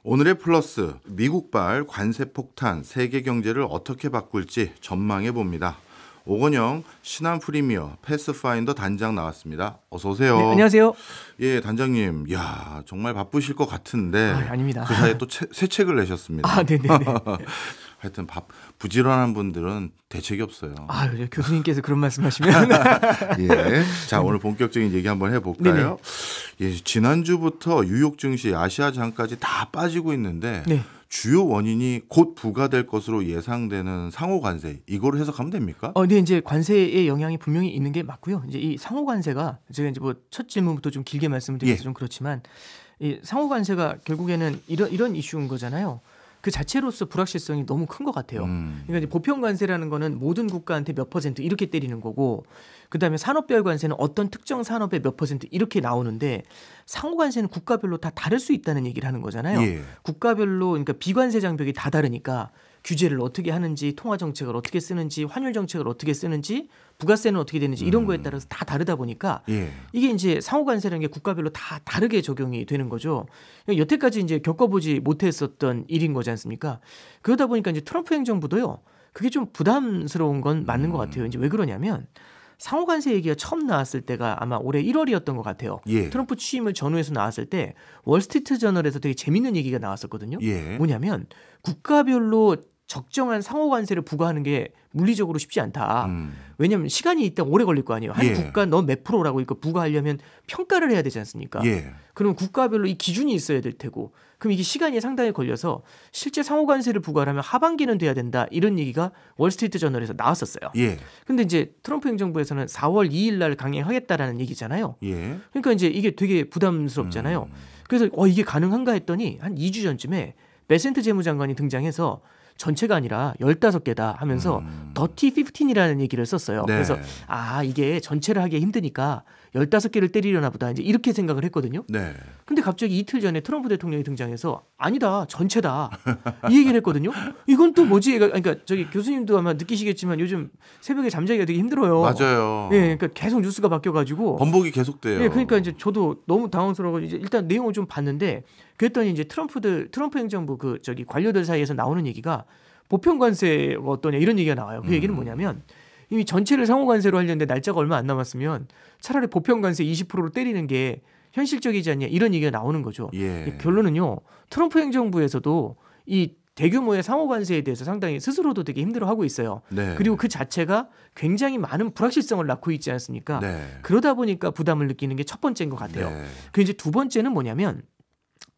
오늘의 플러스, 미국발 관세 폭탄, 세계 경제를 어떻게 바꿀지 전망해 봅니다. 오건영 신한 프리미어 패스파인더 단장 나왔습니다. 어서 오세요. 네, 안녕하세요. 예, 단장님, 야 정말 바쁘실 것 같은데 아닙니다. 그 사이에 또 새 책을 내셨습니다. 아, 네네네. 하여튼 부지런한 분들은 대책이 없어요. 아, 교수님께서 그런 말씀하시면 예. 자, 오늘 본격적인 얘기 한번 해볼까요? 예, 지난주부터 뉴욕 증시, 아시아장까지 다 빠지고 있는데 네. 주요 원인이 곧 부과될 것으로 예상되는 상호 관세, 이거로 해석하면 됩니까? 네, 이제 관세의 영향이 분명히 있는 게 맞고요. 이제 이 상호 관세가 제가 이제 뭐 첫 질문부터 좀 길게 말씀을 드려서 좀 그렇지만 이 상호 관세가 결국에는 이런 이슈인 거잖아요. 그 자체로서 불확실성이 너무 큰 것 같아요. 그러니까 이제 보편 관세라는 거는 모든 국가한테 몇 퍼센트 이렇게 때리는 거고, 그다음에 산업별 관세는 어떤 특정 산업에 몇 퍼센트 이렇게 나오는데, 상호 관세는 국가별로 다 다를 수 있다는 얘기를 하는 거잖아요. 예. 국가별로 그러니까 비관세 장벽이 다 다르니까 규제를 어떻게 하는지, 통화 정책을 어떻게 쓰는지, 환율 정책을 어떻게 쓰는지, 부가세는 어떻게 되는지 이런 거에 따라서 다 다르다 보니까 이게 이제 상호 관세라는 게 국가별로 다 다르게 적용이 되는 거죠. 여태까지 이제 겪어보지 못했었던 일인 거지 않습니까? 그러다 보니까 이제 트럼프 행정부도요. 그게 좀 부담스러운 건 맞는 것 같아요. 이제 왜 그러냐면 상호 관세 얘기가 처음 나왔을 때가 아마 올해 1월이었던 것 같아요. 트럼프 취임을 전후해서 나왔을 때 월스트리트 저널에서 되게 재밌는 얘기가 나왔었거든요. 뭐냐면 국가별로 적정한 상호 관세를 부과하는 게 물리적으로 쉽지 않다. 왜냐하면 시간이 일단 오래 걸릴 거 아니에요. 한 국가 너 몇 프로라고 이거 부과하려면 평가를 해야 되지 않습니까? 그럼 국가별로 이 기준이 있어야 될 테고, 그럼 이게 시간이 상당히 걸려서 실제 상호 관세를 부과하면 하반기는 돼야 된다. 이런 얘기가 월스트리트 저널에서 나왔었어요. 근데 이제 트럼프 행정부에서는 4월 2일 날 강행하겠다라는 얘기잖아요. 그러니까 이제 이게 되게 부담스럽잖아요. 그래서 이게 가능한가 했더니 한 2주 전쯤에 베센트 재무장관이 등장해서 전체가 아니라 15개다 하면서 더티 15이라는 얘기를 썼어요. 그래서 이게 전체를 하기 힘드니까 15개를 때리려나 보다 이제 이렇게 생각을 했거든요. 근데 갑자기 이틀 전에 트럼프 대통령이 등장해서 아니다, 전체다 이 얘기를 했거든요. 이건 또 뭐지? 그러니까 저기 교수님도 아마 느끼시겠지만 요즘 새벽에 잠자기가 되게 힘들어요. 맞아요. 예, 그러니까 계속 뉴스가 바뀌어가지고 번복이 계속돼요. 예, 그러니까 이제 저도 너무 당황스러워서 이제 일단 내용을 좀 봤는데, 그랬더니 이제 트럼프 행정부 그 저기 관료들 사이에서 나오는 얘기가 보편 관세가 어떠냐 이런 얘기가 나와요. 그 얘기는 뭐냐면 이미 전체를 상호 관세로 하려는데 날짜가 얼마 안 남았으면 차라리 보편 관세 20%로 때리는 게 현실적이지 않냐 이런 얘기가 나오는 거죠. 결론은요, 트럼프 행정부에서도 이 대규모의 상호 관세에 대해서 상당히 스스로도 되게 힘들어하고 있어요. 그리고 그 자체가 굉장히 많은 불확실성을 낳고 있지 않습니까? 그러다 보니까 부담을 느끼는 게 첫 번째인 것 같아요. 그 이제 두 번째는 뭐냐면,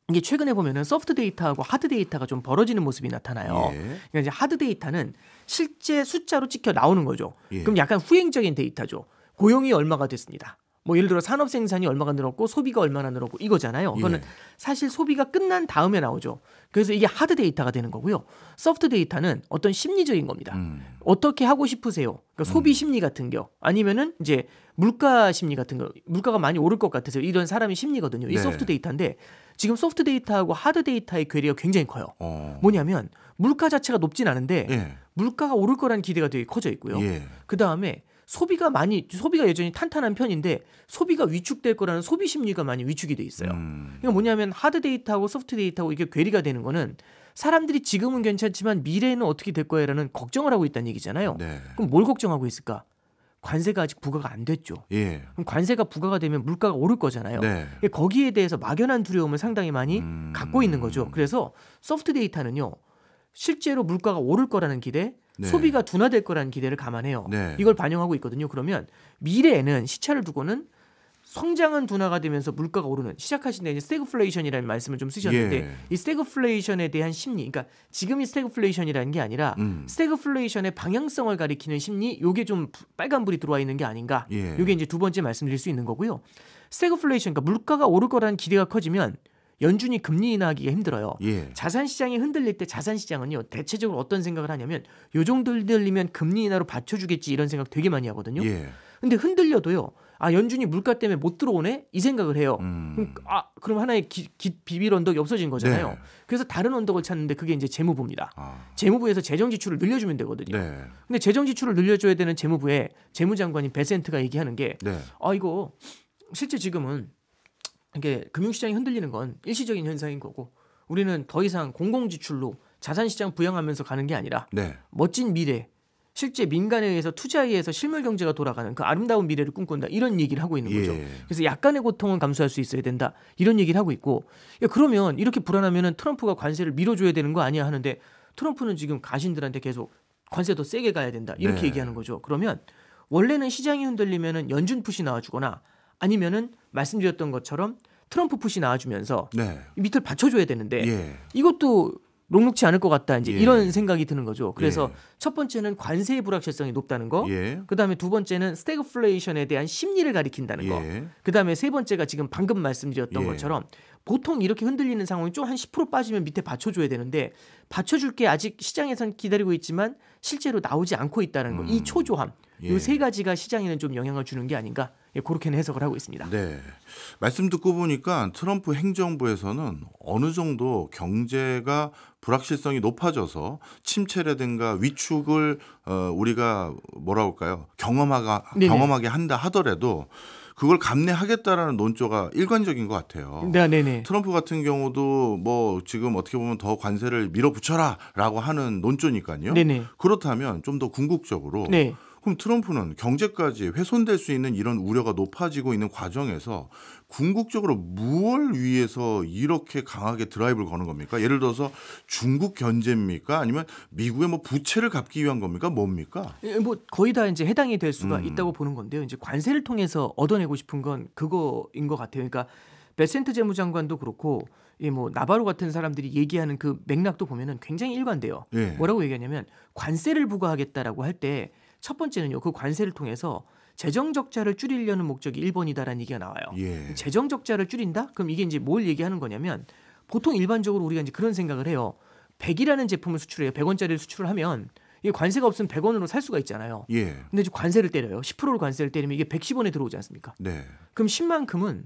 이게 최근에 보면은 소프트 데이터하고 하드 데이터가 좀 벌어지는 모습이 나타나요. 그러니까 이제 하드 데이터는 실제 숫자로 찍혀 나오는 거죠. 그럼 약간 후행적인 데이터죠. 고용이 얼마가 됐습니다. 뭐 예를 들어 산업 생산이 얼마가 늘었고 소비가 얼마나 늘었고 이거잖아요. 그거는 사실 소비가 끝난 다음에 나오죠. 그래서 이게 하드 데이터가 되는 거고요. 소프트 데이터는 어떤 심리적인 겁니다. 어떻게 하고 싶으세요? 그러니까 소비 심리 같은 거, 아니면은 이제 물가 심리 같은 거, 물가가 많이 오를 것 같아서 이런 사람의 심리거든요. 이 소프트 데이터인데 지금 소프트 데이터하고 하드 데이터의 괴리가 굉장히 커요. 뭐냐면 물가 자체가 높진 않은데 물가가 오를 거라는 기대가 되게 커져 있고요. 그 다음에 소비가 여전히 탄탄한 편인데 소비가 위축될 거라는 소비 심리가 많이 위축이 돼 있어요. 그러니까 뭐냐면 하드 데이터하고 소프트 데이터하고 이게 괴리가 되는 거는 사람들이 지금은 괜찮지만 미래에는 어떻게 될 거야라는 걱정을 하고 있다는 얘기잖아요. 그럼 뭘 걱정하고 있을까? 관세가 아직 부과가 안 됐죠. 그럼 관세가 부과가 되면 물가가 오를 거잖아요. 거기에 대해서 막연한 두려움을 상당히 많이 갖고 있는 거죠. 그래서 소프트 데이터는요, 실제로 물가가 오를 거라는 기대, 소비가 둔화될 거라는 기대를 감안해요. 이걸 반영하고 있거든요. 그러면 미래에는 시차를 두고는 성장은 둔화가 되면서 물가가 오르는, 시작하신 데 이제 스태그플레이션이라는 말씀을 좀 쓰셨는데 이 스태그플레이션에 대한 심리, 그러니까 지금이 스태그플레이션이라는 게 아니라 스태그플레이션의 방향성을 가리키는 심리, 요게 좀 빨간불이 들어와 있는 게 아닌가. 요게 이제 두 번째 말씀드릴 수 있는 거고요. 스태그플레이션, 그러니까 물가가 오를 거라는 기대가 커지면 연준이 금리 인하하기가 힘들어요. 자산 시장이 흔들릴 때 자산 시장은요, 대체적으로 어떤 생각을 하냐면 요 정도 흔들리면 금리 인하로 받쳐주겠지 이런 생각 되게 많이 하거든요. 근데 흔들려도요, 연준이 물가 때문에 못 들어오네 이 생각을 해요. 그럼 하나의 비빌 언덕이 없어진 거잖아요. 그래서 다른 언덕을 찾는데 그게 이제 재무부입니다. 재무부에서 재정 지출을 늘려주면 되거든요. 근데 재정 지출을 늘려줘야 되는 재무부에 재무장관인 베센트가 얘기하는 게 이거 실제 지금은 이게 금융시장이 흔들리는 건 일시적인 현상인 거고 우리는 더 이상 공공지출로 자산시장 부양하면서 가는 게 아니라 네. 멋진 미래, 실제 민간에 의해서 투자에 의해서 실물 경제가 돌아가는 그 아름다운 미래를 꿈꾼다 이런 얘기를 하고 있는 거죠. 예. 그래서 약간의 고통은 감수할 수 있어야 된다 이런 얘기를 하고 있고, 야, 그러면 이렇게 불안하면은 트럼프가 관세를 밀어줘야 되는 거 아니야 하는데 트럼프는 지금 가신들한테 계속 관세 더 세게 가야 된다 이렇게 네. 얘기하는 거죠. 그러면 원래는 시장이 흔들리면은 연준 푸시 나와주거나 아니면은 말씀드렸던 것처럼 트럼프 푸시 나와주면서 네. 밑을 받쳐줘야 되는데 예. 이것도 녹록치 않을 것 같다 이제 예. 이런 생각이 드는 거죠. 그래서 예. 첫 번째는 관세의 불확실성이 높다는 거, 예. 그다음에 두 번째는 스태그플레이션에 대한 심리를 가리킨다는 거, 예. 그다음에 세 번째가 지금 방금 말씀드렸던 예. 것처럼 보통 이렇게 흔들리는 상황이 좀 한 10% 빠지면 밑에 받쳐줘야 되는데 받쳐줄 게 아직 시장에선 기다리고 있지만 실제로 나오지 않고 있다는 거, 이 초조함, 예. 이 세 가지가 시장에는 좀 영향을 주는 게 아닌가, 예, 그렇게는 해석을 하고 있습니다. 네. 말씀 듣고 보니까 트럼프 행정부에서는 어느 정도 경제가 불확실성이 높아져서 침체라든가 위축을 우리가 뭐라 할까요? 네네. 경험하게 한다 하더라도 그걸 감내하겠다라는 논조가 일관적인 것 같아요. 네네. 트럼프 같은 경우도 뭐 지금 어떻게 보면 더 관세를 밀어붙여라라고 하는 논조니까요. 네네. 그렇다면 좀 더 궁극적으로 네. 그럼 트럼프는 경제까지 훼손될 수 있는 이런 우려가 높아지고 있는 과정에서 궁극적으로 무엇을 위해서 이렇게 강하게 드라이브를 거는 겁니까? 예를 들어서 중국 견제입니까? 아니면 미국의 뭐 부채를 갚기 위한 겁니까? 뭡니까? 예, 뭐 거의 다 이제 해당이 될 수가 있다고 보는 건데요. 이제 관세를 통해서 얻어내고 싶은 건 그거인 것 같아요. 그러니까 베센트 재무장관도 그렇고 뭐 나바로 같은 사람들이 얘기하는 그 맥락도 보면은 굉장히 일관돼요. 예. 뭐라고 얘기하냐면 관세를 부과하겠다라고 할 때 첫 번째는요, 그 관세를 통해서 재정 적자를 줄이려는 목적이 1번이다라는 얘기가 나와요. 예. 재정 적자를 줄인다? 그럼 이게 이제 뭘 얘기하는 거냐면 보통 일반적으로 우리가 이제 그런 생각을 해요. 100이라는 제품을 수출해요. 100원짜리를 수출을 하면 이게 관세가 없으면 100원으로 살 수가 있잖아요. 예. 근데 이제 관세를 때려요. 10%를 관세를 때리면 이게 110원에 들어오지 않습니까? 네. 그럼 10만큼은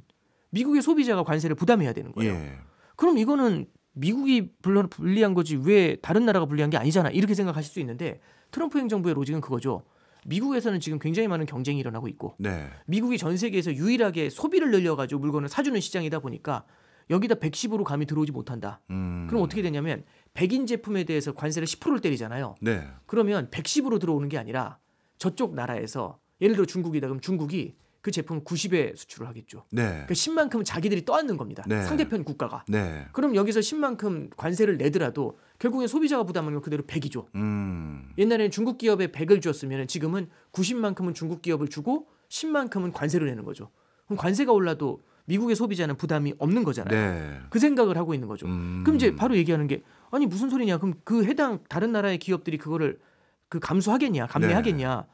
미국의 소비자가 관세를 부담해야 되는 거예요. 예. 그럼 이거는 미국이 불리한 거지 왜 다른 나라가 불리한 게 아니잖아, 이렇게 생각하실 수 있는데 트럼프 행정부의 로직은 그거죠. 미국에서는 지금 굉장히 많은 경쟁이 일어나고 있고 네. 미국이 전 세계에서 유일하게 소비를 늘려가지고 물건을 사주는 시장이다 보니까 여기다 110으로 감이 들어오지 못한다. 그럼 어떻게 되냐면 100인 제품에 대해서 관세를 10%를 때리잖아요. 네. 그러면 110으로 들어오는 게 아니라 저쪽 나라에서 예를 들어 중국이다. 그럼 중국이 그 제품을 90에 수출을 하겠죠. 네. 그러니까 10만큼은 자기들이 떠안는 겁니다. 네. 상대편 국가가. 네. 그럼 여기서 10만큼 관세를 내더라도 결국엔 소비자가 부담하는 건 그대로 100이죠. 옛날에는 중국 기업에 100을 줬으면 지금은 90만큼은 중국 기업을 주고 10만큼은 관세를 내는 거죠. 그럼 관세가 올라도 미국의 소비자는 부담이 없는 거잖아요. 네. 그 생각을 하고 있는 거죠. 그럼 이제 바로 얘기하는 게 아니 무슨 소리냐? 그럼 그 해당 다른 나라의 기업들이 그거를 그 감수하겠냐? 감내하겠냐?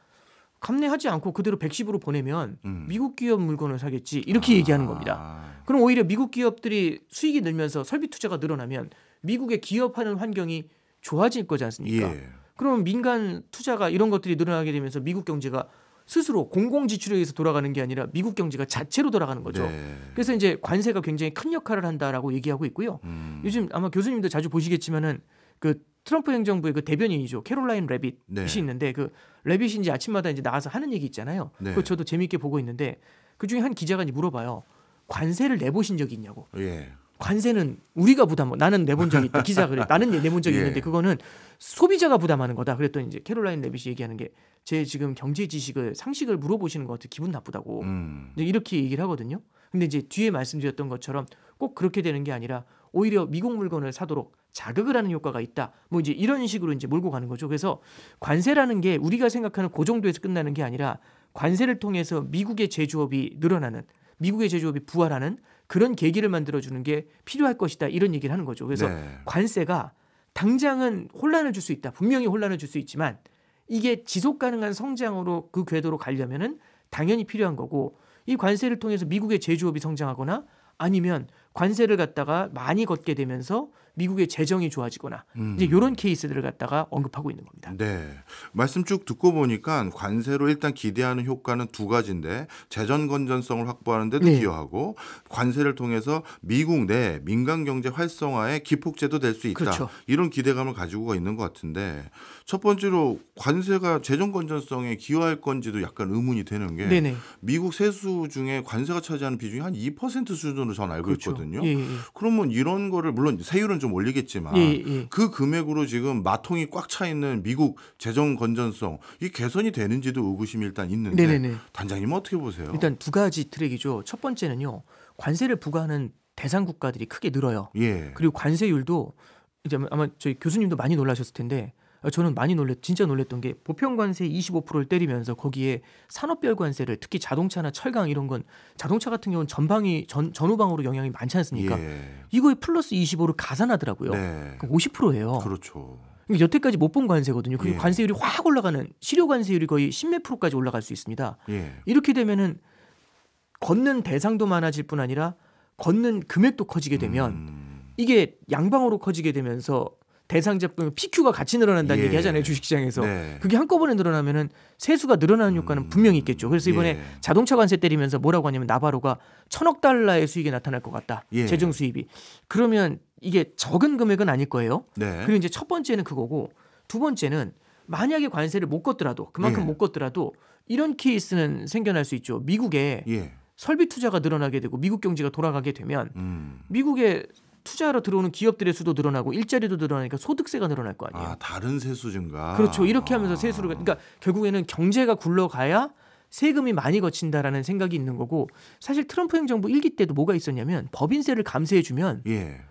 감내하지 않고 그대로 110으로 보내면 미국 기업 물건을 사겠지, 이렇게 얘기하는 겁니다. 그럼 오히려 미국 기업들이 수익이 늘면서 설비 투자가 늘어나면 미국의 기업하는 환경이 좋아질 거지 않습니까? 예. 그러면 민간 투자가 이런 것들이 늘어나게 되면서 미국 경제가 스스로 공공지출에 의해서 돌아가는 게 아니라 미국 경제가 자체로 돌아가는 거죠. 네. 그래서 이제 관세가 굉장히 큰 역할을 한다라고 얘기하고 있고요. 요즘 아마 교수님도 자주 보시겠지만은 그 트럼프 행정부의 그 대변인이죠. 캐롤라인 레빗이 네. 있는데 그 레빗이 이제 아침마다 이제 나와서 하는 얘기 있잖아요. 네. 그거 저도 재미있게 보고 있는데 그 중에 한 기자가 이제 물어봐요. 관세를 내보신 적이 있냐고. 예. 관세는 우리가 부담, 나는 내본 적이 있다. 기자가 그래. 나는 내본 적이 예. 있는데 그거는 소비자가 부담하는 거다. 그랬더니 이제 캐롤라인 레빗이 얘기하는 게 제 지금 경제 지식을 상식을 물어보시는 것 같아 기분 나쁘다고. 이제 이렇게 얘기를 하거든요. 근데 이제 뒤에 말씀드렸던 것처럼 꼭 그렇게 되는 게 아니라 오히려 미국 물건을 사도록 자극을 하는 효과가 있다. 뭐 이제 이런 식으로 이제 몰고 가는 거죠. 그래서 관세라는 게 우리가 생각하는 그 정도에서 끝나는 게 아니라 관세를 통해서 미국의 제조업이 늘어나는, 미국의 제조업이 부활하는 그런 계기를 만들어주는 게 필요할 것이다. 이런 얘기를 하는 거죠. 그래서 네. 관세가 당장은 혼란을 줄 수 있다. 분명히 혼란을 줄 수 있지만 이게 지속 가능한 성장으로 그 궤도로 가려면은 당연히 필요한 거고, 이 관세를 통해서 미국의 제조업이 성장하거나 아니면 관세를 갖다가 많이 걷게 되면서 미국의 재정이 좋아지거나 이제 이런 케이스들을 갖다가 언급하고 있는 겁니다. 네. 말씀 쭉 듣고 보니까 관세로 일단 기대하는 효과는 두 가지인데 재정 건전성을 확보하는 데도 네. 기여하고 관세를 통해서 미국 내 민간 경제 활성화에 기폭제도 될 수 있다. 그렇죠. 이런 기대감을 가지고 있는 것 같은데 첫 번째로 관세가 재정 건전성에 기여할 건지도 약간 의문이 되는 게 네네. 미국 세수 중에 관세가 차지하는 비중이 한 2% 수준으로 저는 알고 그렇죠. 있거든요. 예, 예. 그러면 이런 거를 물론 세율은 좀 올리겠지만 예. 그 금액으로 지금 마통이 꽉 차 있는 미국 재정 건전성 이 개선이 되는지도 의구심이 일단 있는데 네네네. 단장님은 어떻게 보세요? 일단 두 가지 트랙이죠. 첫 번째는요. 관세를 부과하는 대상 국가들이 크게 늘어요. 예. 그리고 관세율도 이제 아마 저희 교수님도 많이 놀라셨을 텐데 저는 많이 진짜 놀랬던 게 보편 관세 25%를 때리면서 거기에 산업별 관세를 특히 자동차나 철강 이런 건 자동차 같은 경우는 전후방으로 영향이 많지 않습니까? 예. 이거에 플러스 25를 가산하더라고요. 네. 50%예요. 그렇죠. 여태까지 못 본 관세거든요. 그리고 예. 관세율이 확 올라가는 실효 관세율이 거의 10몇 %까지 올라갈 수 있습니다. 예. 이렇게 되면은 걷는 대상도 많아질 뿐 아니라 걷는 금액도 커지게 되면 이게 양방으로 커지게 되면서 대상자 PQ가 같이 늘어난다는 예. 얘기 하잖아요. 주식시장에서. 네. 그게 한꺼번에 늘어나면은 세수가 늘어나는 효과는 분명히 있겠죠. 그래서 이번에 예. 자동차 관세 때리면서 뭐라고 하냐면 나바로가 1,000억 달러의 수익이 나타날 것 같다. 예. 재정 수입이. 그러면 이게 적은 금액은 아닐 거예요. 네. 그리고 이제 첫 번째는 그거고 두 번째는 만약에 관세를 못 걷더라도 그만큼 예. 못 걷더라도 이런 케이스는 생겨날 수 있죠. 미국에 예. 설비 투자가 늘어나게 되고 미국 경제가 돌아가게 되면 미국에 투자하러 들어오는 기업들의 수도 늘어나고 일자리도 늘어나니까 소득세가 늘어날 거 아니에요. 아, 다른 세수 증가. 그렇죠. 이렇게 하면서 세수를 그러니까 결국에는 경제가 굴러가야 세금이 많이 거친다라는 생각이 있는 거고 사실 트럼프 행정부 1기 때도 뭐가 있었냐면 법인세를 감세해 주면 예.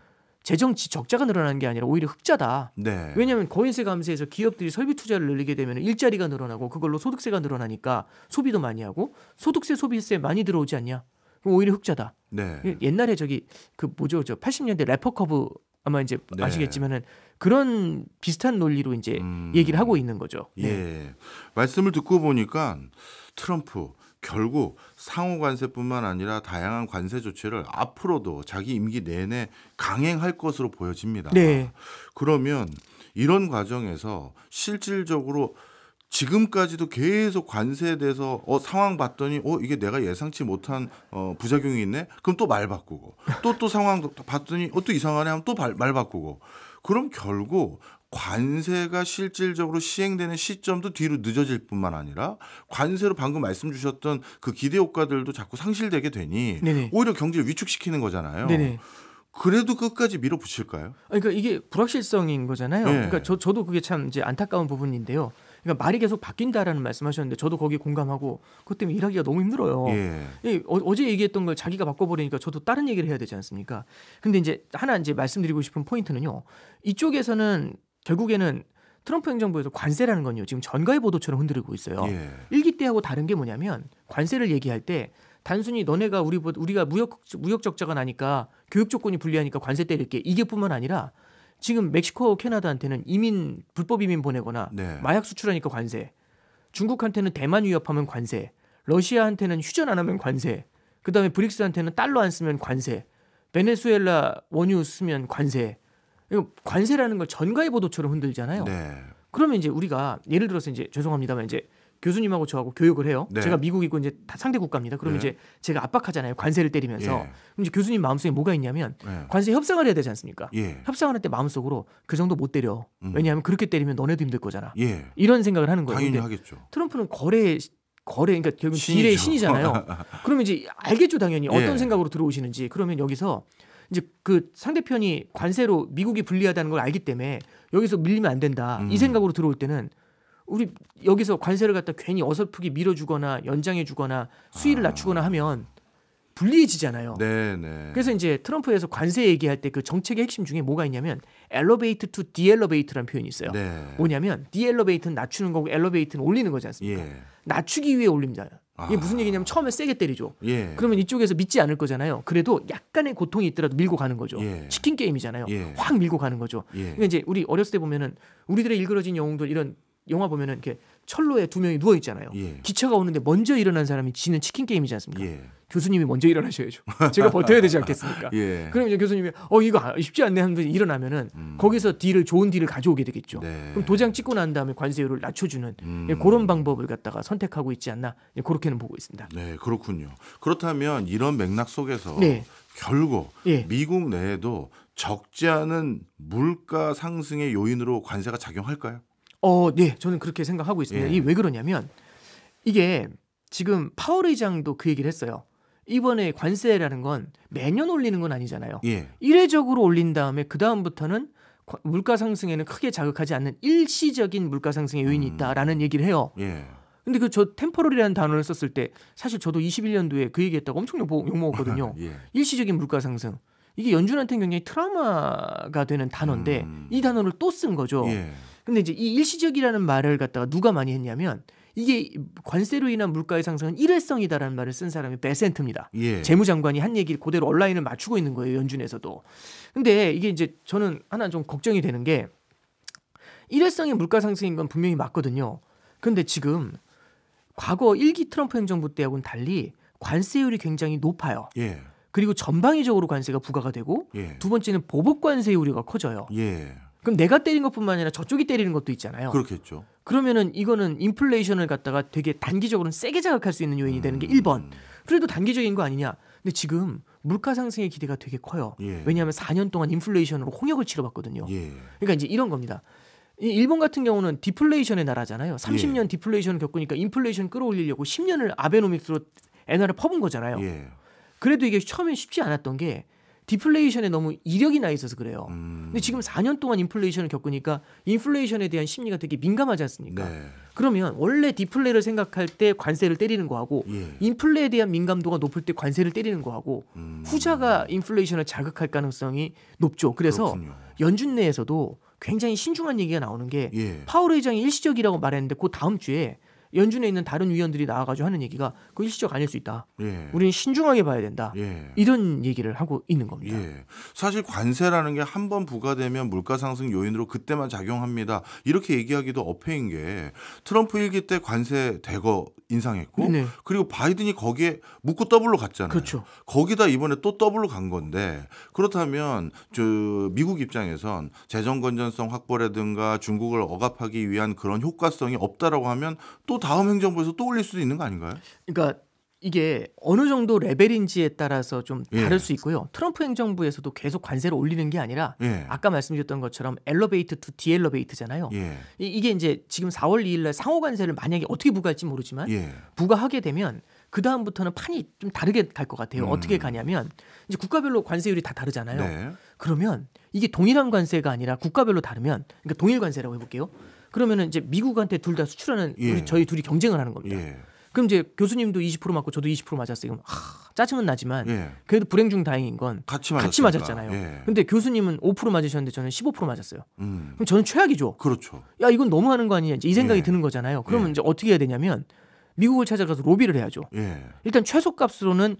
재정치 적자가 늘어나는 게 아니라 오히려 흑자다. 네. 왜냐하면 거인세 감세에서 기업들이 설비 투자를 늘리게 되면 일자리가 늘어나고 그걸로 소득세가 늘어나니까 소비도 많이 하고 소득세 소비세 많이 들어오지 않냐? 그럼 오히려 흑자다. 네. 옛날에 저기 그 뭐죠? 저 80년대 래퍼 커브 아마 이제 네. 아시겠지만은 그런 비슷한 논리로 이제 얘기를 하고 있는 거죠. 네. 예. 말씀을 듣고 보니까 트럼프 결국 상호 관세뿐만 아니라 다양한 관세 조치를 앞으로도 자기 임기 내내 강행할 것으로 보여집니다. 네. 그러면 이런 과정에서 실질적으로 지금까지도 계속 관세에 대해서 상황 봤더니 이게 내가 예상치 못한 부작용이 있네. 그럼 또 말 바꾸고 또 상황 봤더니 또 이상하네 하면 또 말 바꾸고 그럼 결국 관세가 실질적으로 시행되는 시점도 뒤로 늦어질 뿐만 아니라 관세로 방금 말씀 주셨던 그 기대 효과들도 자꾸 상실되게 되니 네네. 오히려 경제를 위축시키는 거잖아요. 네네. 그래도 끝까지 밀어붙일까요? 그러니까 이게 불확실성인 거잖아요. 네. 그러니까 저도 그게 참 이제 안타까운 부분인데요. 그러니까 말이 계속 바뀐다라는 말씀하셨는데 저도 거기 공감하고 그것 때문에 일하기가 너무 힘들어요. 예. 어제 얘기했던 걸 자기가 바꿔버리니까 저도 다른 얘기를 해야 되지 않습니까? 근데 이제 하나 이제 말씀드리고 싶은 포인트는요. 이쪽에서는 결국에는 트럼프 행정부에서 관세라는 건요. 지금 전가의 보도처럼 흔들고 있어요. 예. 일기 때하고 다른 게 뭐냐면 관세를 얘기할 때 단순히 너네가 우리가 무역 적자가 나니까 교육 조건이 불리하니까 관세 때릴게 이게뿐만 아니라 지금 멕시코, 캐나다한테는 불법 이민 보내거나 네. 마약 수출하니까 관세, 중국한테는 대만 위협하면 관세, 러시아한테는 휴전 안 하면 관세, 그다음에 브릭스한테는 달러 안 쓰면 관세, 베네수엘라 원유 쓰면 관세. 이거 관세라는 걸 전가의 보도처럼 흔들잖아요. 네. 그러면 이제 우리가 예를 들어서 이제 죄송합니다만 이제 교수님하고 저하고 교육을 해요. 네. 제가 미국이고 이제 다 상대 국가입니다. 그러면 네. 이제 제가 압박하잖아요. 관세를 때리면서. 예. 그럼 이제 교수님 마음속에 뭐가 있냐면 예. 관세 협상을 해야 되지 않습니까? 예. 협상을 할 때 마음속으로 그 정도 못 때려. 왜냐하면 그렇게 때리면 너네도 힘들 거잖아. 예. 이런 생각을 하는 거예요. 당연히 근데 하겠죠. 트럼프는 거래 그러니까 결국 신이죠. 딜의 신이잖아요. 그러면 이제 알겠죠 당연히 어떤 예. 생각으로 들어오시는지. 그러면 여기서 이제 그 상대편이 관세로 미국이 불리하다는 걸 알기 때문에 여기서 밀리면 안 된다. 이 생각으로 들어올 때는 우리 여기서 관세를 갖다 괜히 어설프게 밀어주거나 연장해주거나 수위를 낮추거나 하면 불리해지잖아요. 네네. 그래서 이제 트럼프에서 관세 얘기할 때 그 정책의 핵심 중에 뭐가 있냐면 엘리베이트 투 디엘리베이트라는 표현이 있어요. 네. 뭐냐면 디엘리베이트는 낮추는 거고 엘리베이트는 올리는 거지 않습니까? 예. 낮추기 위해 올립니다. 이게 무슨 얘기냐면 처음에 세게 때리죠. 예. 그러면 이쪽에서 믿지 않을 거잖아요. 그래도 약간의 고통이 있더라도 밀고 가는 거죠. 예. 치킨 게임이잖아요. 예. 확 밀고 가는 거죠. 예. 그러니까 이제 우리 어렸을 때 보면은 우리들의 일그러진 영웅들 이런 영화 보면은 이렇게 철로에 두 명이 누워 있잖아요. 예. 기차가 오는데 먼저 일어난 사람이 지는 치킨 게임이지 않습니까? 예. 교수님이 먼저 일어나셔야죠. 제가 버텨야 되지 않겠습니까? 예. 그럼 이제 교수님이 이거 쉽지 않네 하면서 일어나면은 거기서 좋은 딜을 가져오게 되겠죠. 네. 그럼 도장 찍고 난 다음에 관세율을 낮춰주는 그런 방법을 갖다가 선택하고 있지 않나 그렇게는 보고 있습니다. 네, 그렇군요. 그렇다면 이런 맥락 속에서 네. 결국 예. 미국 내에도 적지 않은 물가 상승의 요인으로 관세가 작용할까요? 네, 저는 그렇게 생각하고 있습니다. 예. 이게 왜 그러냐면 이게 지금 파월 의장도 그 얘기를 했어요. 이번에 관세라는 건 매년 올리는 건 아니잖아요. 예. 이례적으로 올린 다음에 그 다음부터는 물가 상승에는 크게 자극하지 않는 일시적인 물가 상승의 요인이 있다라는 얘기를 해요. 예. 근데 그 저 템포럴이라는 단어를 썼을 때 사실 저도 21년도에 그 얘기했다고 엄청 욕먹었거든요. 예. 일시적인 물가 상승. 이게 연준한테는 굉장히 트라우마가 되는 단어인데 이 단어를 또 쓴 거죠. 예. 근데 이제 이 일시적이라는 말을 갖다가 누가 많이 했냐면 이게 관세로 인한 물가의 상승은 일회성이다라는 말을 쓴 사람이 베센트입니다. 예. 재무장관이 한 얘기를 그대로 온라인을 맞추고 있는 거예요. 연준에서도. 근데 이게 이제 저는 하나 좀 걱정이 되는 게 일회성의 물가 상승인 건 분명히 맞거든요. 근데 지금 과거 1기 트럼프 행정부 때하고는 달리 관세율이 굉장히 높아요. 예. 그리고 전방위적으로 관세가 부과가 되고 예. 두 번째는 보복 관세 우려가 커져요. 예. 그럼 내가 때린 것뿐만 아니라 저쪽이 때리는 것도 있잖아요. 그렇겠죠. 그러면은 이거는 인플레이션을 갖다가 되게 단기적으로는 세게 자극할 수 있는 요인이 되는 게 1번. 그래도 단기적인 거 아니냐. 근데 지금 물가 상승의 기대가 되게 커요. 예. 왜냐하면 4년 동안 인플레이션으로 홍역을 치러봤거든요. 예. 그러니까 이제 이런 겁니다. 이 일본 같은 경우는 디플레이션의 나라잖아요. 30년 디플레이션을 겪으니까 인플레이션 끌어올리려고 10년을 아베노믹스로 엔화를 퍼본 거잖아요. 예. 그래도 이게 처음엔 쉽지 않았던 게 디플레이션에 너무 이력이 나 있어서 그래요. 근데 지금 4년 동안 인플레이션을 겪으니까 인플레이션에 대한 심리가 되게 민감하지 않습니까? 네. 그러면 원래 디플레를 생각할 때 관세를 때리는 거하고 예. 인플레에 대한 민감도가 높을 때 관세를 때리는 거하고 후자가 인플레이션을 자극할 가능성이 높죠. 그래서 그렇군요. 연준 내에서도 굉장히 신중한 얘기가 나오는 게 예. 파월 의장이 일시적이라고 말했는데 그 다음 주에 연준에 있는 다른 위원들이 나와가지고 하는 얘기가 그 일시적 아닐 수 있다. 예. 우리는 신중하게 봐야 된다. 예. 이런 얘기를 하고 있는 겁니다. 예. 사실 관세라는 게 한 번 부과되면 물가 상승 요인으로 그때만 작용합니다. 이렇게 얘기하기도 어폐인 게 트럼프 1기 때 관세 대거 인상했고 네네. 그리고 바이든이 거기에 묻고 더블로 갔잖아요. 그렇죠. 거기다 이번에 또 더블로 간 건데 그렇다면 저 미국 입장에선 재정 건전성 확보라든가 중국을 억압하기 위한 그런 효과성이 없다라고 하면 또 다음 행정부에서 또 올릴 수도 있는 거 아닌가요? 그러니까 이게 어느 정도 레벨인지에 따라서 좀 예. 다를 수 있고요. 트럼프 행정부에서도 계속 관세를 올리는 게 아니라 예. 아까 말씀드렸던 것처럼 엘러베이트 투 디엘러베이트잖아요. 예. 이게 이제 지금 4월 2일 날 상호 관세를 만약에 어떻게 부과할지 모르지만 예. 부과하게 되면 그 다음부터는 판이 좀 다르게 갈 것 같아요. 어떻게 가냐면 이제 국가별로 관세율이 다 다르잖아요. 네. 그러면 이게 동일한 관세가 아니라 국가별로 다르면 그러니까 동일 관세라고 해볼게요. 그러면은 이제 미국한테 둘 다 수출하는 예. 저희 둘이 경쟁을 하는 겁니다. 예. 그럼 이제 교수님도 20% 맞고 저도 20% 맞았어요. 그럼 짜증은 나지만 예. 그래도 불행 중 다행인 건 같이 같이 맞았으니까. 맞았잖아요. 예. 근데 교수님은 5% 맞으셨는데 저는 15% 맞았어요. 그럼 저는 최악이죠. 그렇죠. 야 이건 너무하는 거 아니냐 이제 이 생각이 예. 드는 거잖아요. 그러면 예. 이제 어떻게 해야 되냐면 미국을 찾아가서 로비를 해야죠. 예. 일단 최소값으로는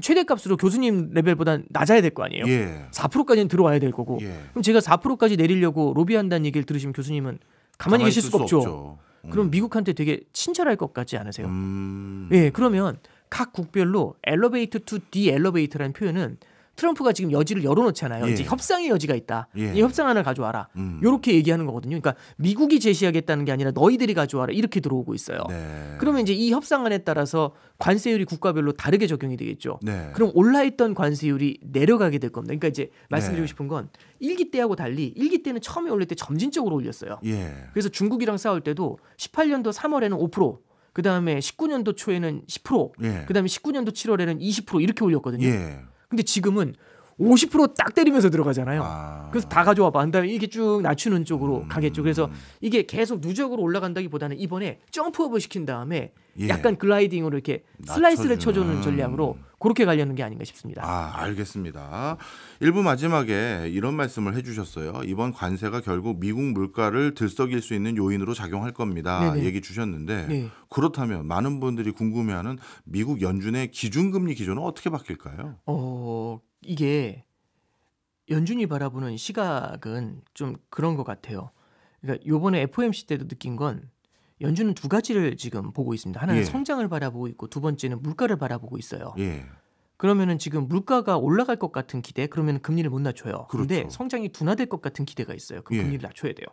최대값으로 교수님 레벨보다 낮아야 될 거 아니에요. 예. 4%까지는 들어와야 될 거고. 예. 그럼 제가 4%까지 내리려고 로비한다는 얘기를 들으시면 교수님은 가만히 계실 있을 수가 수 없죠. 그럼 미국한테 되게 친절할 것 같지 않으세요? 음. 예, 그러면 각 국별로 엘러베이터 투 디엘러베이터라는 표현은 트럼프가 지금 여지를 열어놓잖아요. 예. 이제 협상의 여지가 있다. 예. 이 협상안을 가져와라. 이렇게 얘기하는 거거든요. 그러니까 미국이 제시하겠다는 게 아니라 너희들이 가져와라. 이렇게 들어오고 있어요. 네. 그러면 이제 이 협상안에 따라서 관세율이 국가별로 다르게 적용이 되겠죠. 네. 그럼 올라있던 관세율이 내려가게 될 겁니다. 그러니까 이제 말씀드리고 네. 싶은 건 1기 때하고 달리 1기 때는 처음에 올릴 때 점진적으로 올렸어요. 예. 그래서 중국이랑 싸울 때도 18년도 3월에는 5%, 그다음에 19년도 초에는 10%, 예. 그다음에 19년도 7월에는 20% 이렇게 올렸거든요. 예. 근데 지금은 50% 때리면서 들어가잖아요. 아. 그래서 다 가져와 봐. 다음에 이게 쭉 낮추는 쪽으로 가겠죠. 그래서 이게 계속 누적으로 올라간다기보다는 이번에 점프업을 시킨 다음에 예. 약간 글라이딩으로 이렇게 슬라이스를 낮춰주는. 쳐주는 전략으로 그렇게 가려는 게 아닌가 싶습니다. 아, 알겠습니다. 1부 마지막에 이런 말씀을 해주셨어요. 이번 관세가 결국 미국 물가를 들썩일 수 있는 요인으로 작용할 겁니다. 네네. 얘기 주셨는데 네. 그렇다면 많은 분들이 궁금해하는 미국 연준의 기준금리 기조는 어떻게 바뀔까요? 이게 연준이 바라보는 시각은 좀 그런 것 같아요. 그러니까 요번에 FOMC 때도 느낀 건 연준은 두 가지를 지금 보고 있습니다. 하나는 예. 성장을 바라보고 있고 두 번째는 물가를 바라보고 있어요. 예. 그러면은 지금 물가가 올라갈 것 같은 기대, 그러면 금리를 못 낮춰요. 그런데 그렇죠. 성장이 둔화될 것 같은 기대가 있어요. 그럼 예. 금리를 낮춰야 돼요.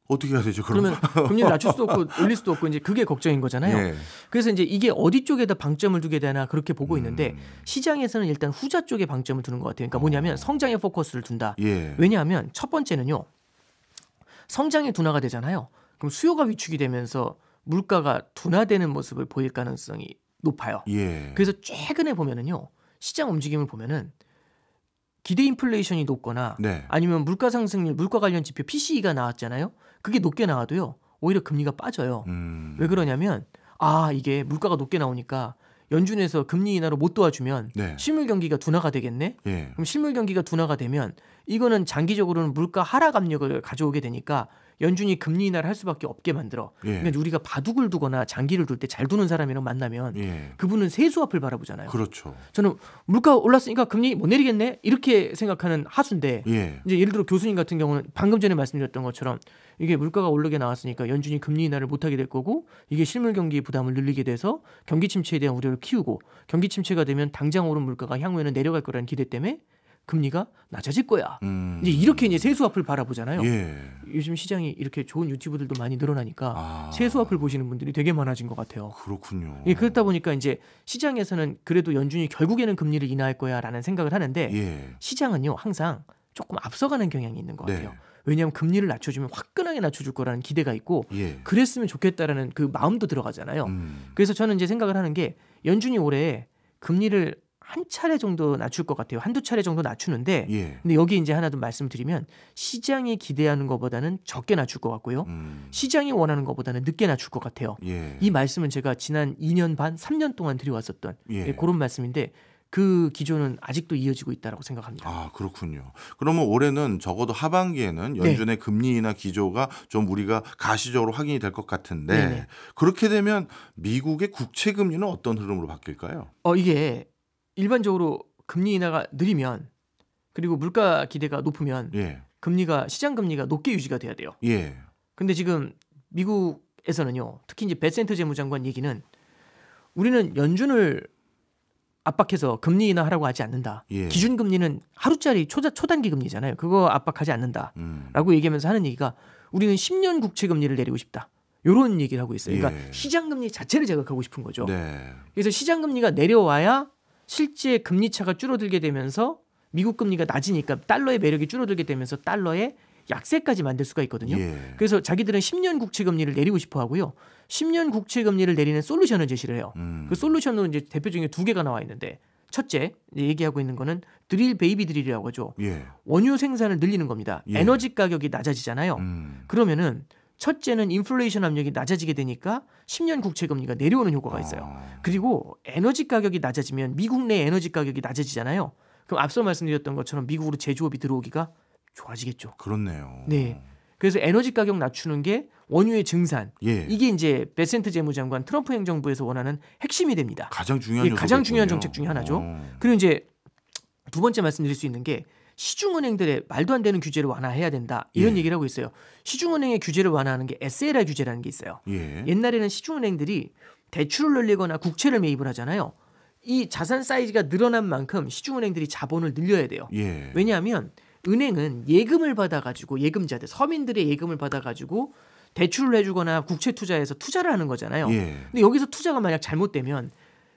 어떻게 해야 되죠? 그러면? 그러면 금리를 낮출 수도 없고 올릴 수도 없고 이제 그게 걱정인 거잖아요. 예. 그래서 이제 이게 어디 쪽에다 방점을 두게 되나 그렇게 보고 있는데 시장에서는 일단 후자 쪽에 방점을 두는 것 같아요. 그러니까 뭐냐면 성장에 포커스를 둔다. 예. 왜냐하면 첫 번째는요. 성장이 둔화가 되잖아요. 그럼 수요가 위축이 되면서 물가가 둔화되는 모습을 보일 가능성이 높아요. 예. 그래서 최근에 보면은요. 시장 움직임을 보면은 기대 인플레이션이 높거나 네. 아니면 물가 상승률, 물가 관련 지표 PCE가 나왔잖아요. 그게 높게 나와도요. 오히려 금리가 빠져요. 왜 그러냐면 이게 물가가 높게 나오니까 연준에서 금리 인하로 못 도와주면 네. 실물 경기가 둔화가 되겠네. 예. 그럼 실물 경기가 둔화가 되면 이거는 장기적으로는 물가 하락 압력을 가져오게 되니까 연준이 금리 인하를 할 수밖에 없게 만들어. 예. 그러니까 우리가 바둑을 두거나 장기를 둘 때 잘 두는 사람이랑 만나면 예. 그분은 세수 앞을 바라보잖아요. 그렇죠. 저는 물가 올랐으니까 금리 못 내리겠네 이렇게 생각하는 하수인데 예. 이제 예를 들어 교수님 같은 경우는 방금 전에 말씀드렸던 것처럼 이게 물가가 오르게 나왔으니까 연준이 금리 인하를 못하게 될 거고 이게 실물 경기 부담을 늘리게 돼서 경기 침체에 대한 우려를 키우고 경기 침체가 되면 당장 오른 물가가 향후에는 내려갈 거라는 기대 때문에 금리가 낮아질 거야. 이제 이렇게 이제 세수 앞을 바라보잖아요. 예. 요즘 시장이 이렇게 좋은 유튜브들도 많이 늘어나니까 세수 앞을 보시는 분들이 되게 많아진 것 같아요. 그렇군요. 예, 그렇다 보니까 이제 시장에서는 그래도 연준이 결국에는 금리를 인하할 거야라는 생각을 하는데 예. 시장은요 항상 조금 앞서가는 경향이 있는 것 같아요. 네. 왜냐하면 금리를 낮춰주면 화끈하게 낮춰줄 거라는 기대가 있고 예. 그랬으면 좋겠다라는 그 마음도 들어가잖아요. 그래서 저는 이제 생각을 하는 게 연준이 올해 금리를 한 차례 정도 낮출 것 같아요. 한두 차례 정도 낮추는데 예. 근데 여기 이제 하나 더 말씀드리면 시장이 기대하는 것보다는 적게 낮출 것 같고요. 시장이 원하는 것보다는 늦게 낮출 것 같아요. 예. 이 말씀은 제가 지난 2년 반, 3년 동안 드려왔었던 예. 그런 말씀인데 그 기조는 아직도 이어지고 있다고 생각합니다. 아, 그렇군요. 그러면 올해는 적어도 하반기에는 연준의 금리 인하 기조가 좀 우리가 가시적으로 확인이 될 것 같은데 네네. 그렇게 되면 미국의 국채 금리는 어떤 흐름으로 바뀔까요? 이게 일반적으로 금리 인하가 느리면 그리고 물가 기대가 높으면 예. 금리가 시장 금리가 높게 유지가 돼야 돼요. 예. 근데 지금 미국에서는요. 특히 이제 베센트 재무장관 얘기는 우리는 연준을 압박해서 금리 인하하라고 하지 않는다. 예. 기준 금리는 하루짜리 초단기 금리잖아요. 그거 압박하지 않는다라고 얘기하면서 하는 얘기가 우리는 10년 국채 금리를 내리고 싶다. 이런 얘기를 하고 있어요. 그러니까 예. 시장 금리 자체를 자극하고 싶은 거죠. 네. 그래서 시장 금리가 내려와야 실제 금리 차가 줄어들게 되면서 미국 금리가 낮으니까 달러의 매력이 줄어들게 되면서 달러의 약세까지 만들 수가 있거든요. 예. 그래서 자기들은 10년 국채 금리를 내리고 싶어 하고요. 10년 국채 금리를 내리는 솔루션을 제시를 해요. 그 솔루션으로 이제 대표적인 두 개가 나와 있는데 첫째 얘기하고 있는 거는 드릴 베이비 드릴이라고 하죠. 예. 원유 생산을 늘리는 겁니다. 예. 에너지 가격이 낮아지잖아요. 그러면은 첫째는 인플레이션 압력이 낮아지게 되니까 10년 국채 금리가 내려오는 효과가 있어요. 그리고 에너지 가격이 낮아지면 미국 내 에너지 가격이 낮아지잖아요. 그럼 앞서 말씀드렸던 것처럼 미국으로 제조업이 들어오기가 좋아지겠죠. 그렇네요. 네. 그래서 에너지 가격 낮추는 게 원유의 증산. 예. 이게 이제 베센트 재무장관 트럼프 행정부에서 원하는 핵심이 됩니다. 가장 중요한 이게 가장 중요한 요소겠군요. 정책 중에 하나죠. 그리고 이제 두 번째 말씀드릴 수 있는 게 시중은행들의 말도 안 되는 규제를 완화해야 된다. 이런 예. 얘기를 하고 있어요. 시중은행의 규제를 완화하는 게 SLR 규제라는 게 있어요. 예. 옛날에는 시중은행들이 대출을 늘리거나 국채를 매입을 하잖아요. 이 자산 사이즈가 늘어난 만큼 시중은행들이 자본을 늘려야 돼요. 예. 왜냐하면 은행은 예금을 받아가지고 예금자들 서민들의 예금을 받아가지고 대출을 해주거나 국채 투자해서 투자를 하는 거잖아요. 예. 근데 여기서 투자가 만약 잘못되면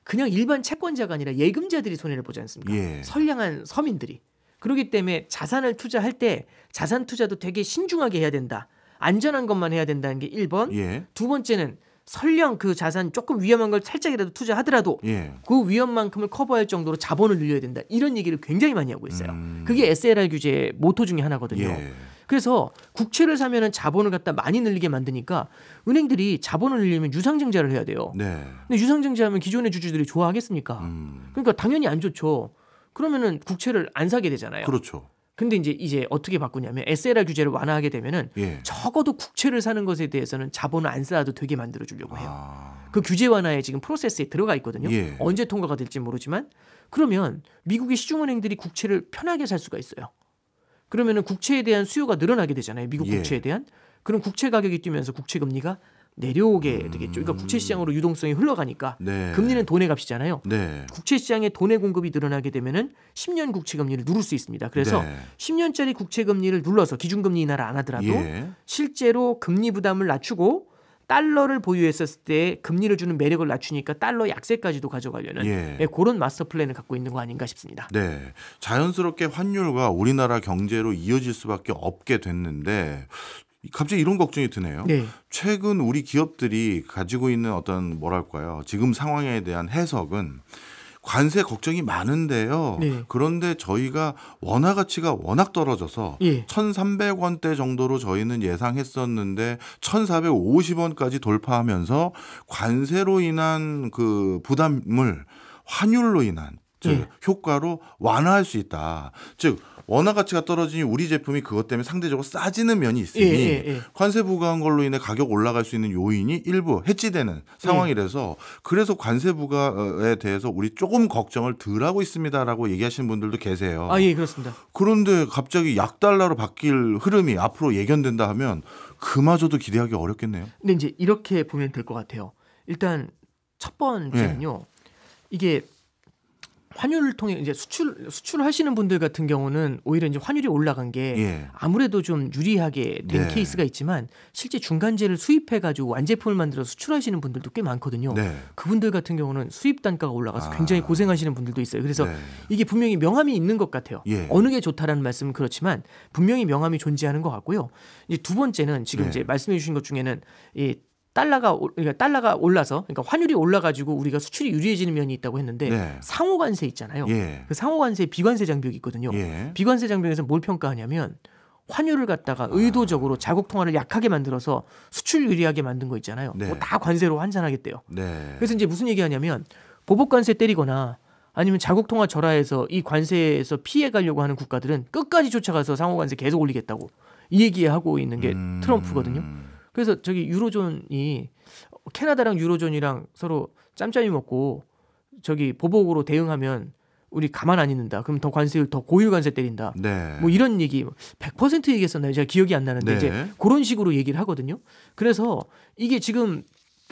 그냥 일반 채권자가 아니라 예금자들이 손해를 보지 않습니까? 예. 선량한 서민들이. 그렇기 때문에 자산을 투자할 때 자산 투자도 되게 신중하게 해야 된다. 안전한 것만 해야 된다는 게 1번. 예. 두 번째는 설령 그 자산 조금 위험한 걸 살짝이라도 투자하더라도 예. 그 위험만큼을 커버할 정도로 자본을 늘려야 된다. 이런 얘기를 굉장히 많이 하고 있어요. 그게 SLR 규제의 모토 중에 하나거든요. 예. 그래서 국채를 사면은 자본을 갖다 많이 늘리게 만드니까 은행들이 자본을 늘리면 유상증자를 해야 돼요. 네. 근데 유상증자하면 기존의 주주들이 좋아하겠습니까? 그러니까 당연히 안 좋죠. 그러면은 국채를 안 사게 되잖아요. 그렇죠. 근데 이제 어떻게 바꾸냐면 SLR 규제를 완화하게 되면은 예. 적어도 국채를 사는 것에 대해서는 자본을 안 쌓아도 되게 만들어 주려고 해요. 아. 그 규제 완화에 지금 프로세스에 들어가 있거든요. 예. 언제 통과가 될지 모르지만 그러면 미국의 시중은행들이 국채를 편하게 살 수가 있어요. 그러면은 국채에 대한 수요가 늘어나게 되잖아요. 미국 예. 국채에 대한. 그럼 국채 가격이 뛰면서 국채 금리가 내려오게 되겠죠. 그러니까 국채 시장으로 유동성이 흘러가니까 네. 금리는 돈의 값이잖아요. 네. 국채 시장에 돈의 공급이 늘어나게 되면은 10년 국채 금리를 누를 수 있습니다. 그래서 네. 10년짜리 국채 금리를 눌러서 기준금리 인하를 안 하더라도 예. 실제로 금리 부담을 낮추고 달러를 보유했었을 때 금리를 주는 매력을 낮추니까 달러 약세까지도 가져가려는 예. 그런 마스터 플랜을 갖고 있는 거 아닌가 싶습니다. 네. 자연스럽게 환율과 우리나라 경제로 이어질 수밖에 없게 됐는데 갑자기 이런 걱정이 드네요. 네. 최근 우리 기업들이 가지고 있는 어떤 뭐랄까요? 지금 상황에 대한 해석은 관세 걱정이 많은데요. 네. 그런데 저희가 원화 가치가 워낙 떨어져서 예. 1,300원대 정도로 저희는 예상했었는데 1,450원까지 돌파하면서 관세로 인한 그 부담을 환율로 인한 즉 예. 효과로 완화할 수 있다. 즉 원화 가치가 떨어지니 우리 제품이 그것 때문에 상대적으로 싸지는 면이 있으니 예. 관세 부과한 걸로 인해 가격 올라갈 수 있는 요인이 일부 해지되는 상황이라서 그래서 관세 부과에 대해서 우리 조금 걱정을 덜 하고 있습니다라고 얘기하시는 분들도 계세요. 아, 예, 그렇습니다. 그런데 갑자기 약달러로 바뀔 흐름이 앞으로 예견된다 하면 그마저도 기대하기 어렵겠네요. 근데 이제 이렇게 보면 될 것 같아요. 일단 첫 번째는요. 이게 환율을 통해 이제 수출하시는 분들 같은 경우는 오히려 이제 환율이 올라간 게 예. 아무래도 좀 유리하게 된 네. 케이스가 있지만 실제 중간재를 수입해 가지고 완제품을 만들어 수출하시는 분들도 꽤 많거든요. 네. 그분들 같은 경우는 수입 단가가 올라가서 굉장히 고생하시는 분들도 있어요. 그래서 네. 이게 분명히 명함이 있는 것 같아요. 예. 어느 게 좋다라는 말씀은 그렇지만 분명히 명함이 존재하는 것 같고요. 이제 두 번째는 지금 네. 이제 말씀해 주신 것 중에는 이 달러가 올라서 그러니까 환율이 올라가지고 우리가 수출이 유리해지는 면이 있다고 했는데 네. 상호관세 있잖아요. 예. 그 상호관세 비관세 장벽이 있거든요. 예. 비관세 장벽에서 뭘 평가하냐면 환율을 갖다가 의도적으로 자국 통화를 약하게 만들어서 수출 유리하게 만든 거 있잖아요. 네. 그거 다 관세로 환산하겠대요. 네. 그래서 이제 무슨 얘기하냐면 보복관세 때리거나 아니면 자국 통화 절하해서 이 관세에서 피해 가려고 하는 국가들은 끝까지 쫓아가서 상호관세 계속 올리겠다고 이 얘기하고 있는 게 트럼프거든요. 그래서 저기 유로존이 캐나다랑 유로존이랑 서로 짬짬이 먹고 저기 보복으로 대응하면 우리 가만 안 있는다. 그럼 더 관세율 더 고율 관세 때린다. 네. 뭐 이런 얘기 100% 얘기했었나요? 제가 기억이 안 나는데 네. 이제 그런 식으로 얘기를 하거든요. 그래서 이게 지금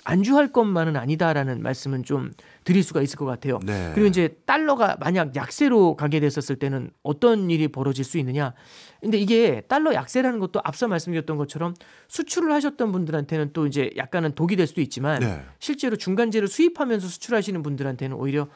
안주할 것만은 아니다라는 말씀은 좀 드릴 수가 있을 것 같아요. 네. 그리고 이제 달러가 만약 약세로 가게 됐었을 때는 어떤 일이 벌어질 수 있느냐. 근데 이게 달러 약세라는 것도 앞서 말씀드렸던 것처럼 수출을 하셨던 분들한테는 또 이제 약간은 독이 될 수도 있지만 네. 실제로 중간재를 수입하면서 수출하시는 분들한테는 오히려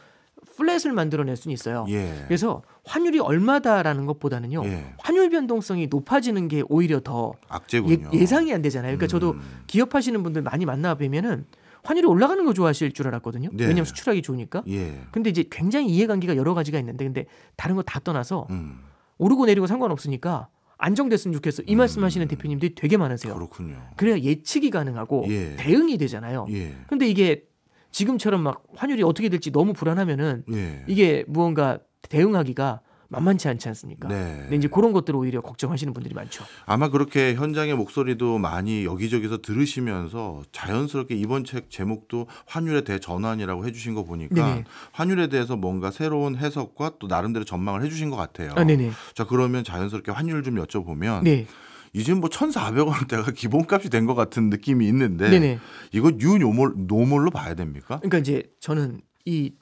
플랫을 만들어낼 수는 있어요. 예. 그래서 환율이 얼마다라는 것보다는요. 예. 환율 변동성이 높아지는 게 오히려 더 악재군요. 예상이 안 되잖아요. 그러니까 저도 기업하시는 분들 많이 만나 뵈면은 환율이 올라가는 거 좋아하실 줄 알았거든요. 네. 왜냐하면 수출하기 좋으니까. 예. 근데 이제 굉장히 이해관계가 여러 가지가 있는데 근데 다른 거 다 떠나서 음. 오르고 내리고 상관없으니까 안정됐으면 좋겠어. 이 말씀하시는 대표님들이 되게 많으세요. 그렇군요. 그래야 예측이 가능하고 예. 대응이 되잖아요. 예. 근데 이게 지금처럼 막 환율이 어떻게 될지 너무 불안하면은 예. 이게 무언가 대응하기가 만만치 않지 않습니까? 네. 근데 이제 그런 것들을 오히려 걱정하시는 분들이 많죠. 아마 그렇게 현장의 목소리도 많이 여기저기서 들으시면서 자연스럽게 이번 책 제목도 환율의 대전환이라고 해주신 거 보니까 네네. 환율에 대해서 뭔가 새로운 해석과 또 나름대로 전망을 해주신 것 같아요. 아, 네네. 자, 그러면 자연스럽게 환율 좀 여쭤보면 네. 이제 뭐 1,400원대가 기본값이 된 것 같은 느낌이 있는데 네네. 이거 노멀로 봐야 됩니까? 그러니까 이제 저는 이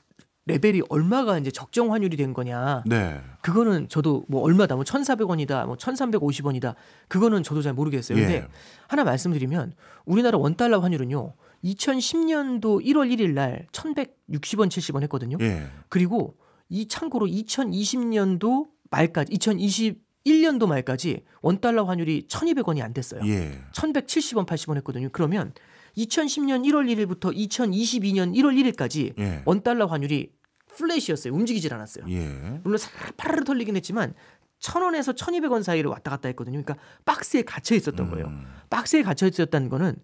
레벨이 얼마가 이제 적정 환율이 된 거냐. 네. 그거는 저도 뭐 얼마다 뭐 1,400원이다, 뭐 1,350원이다. 그거는 저도 잘 모르겠어요. 근데 예. 하나 말씀드리면 우리나라 원달러 환율은요. 2010년도 1월 1일 날 1,160원 70원 했거든요. 예. 그리고 참고로 2020년도 말까지 2021년도 말까지 원달러 환율이 1,200원이 안 됐어요. 예. 1,170원 80원 했거든요. 그러면 2010년 1월 1일부터 2022년 1월 1일까지 예. 원달러 환율이 플랫이었어요. 움직이질 않았어요. 예. 물론 파르르 털리긴 했지만 1,000원에서 1,200원 사이를 왔다 갔다 했거든요. 그러니까 박스에 갇혀 있었던 거예요. 박스에 갇혀 있었다는 거는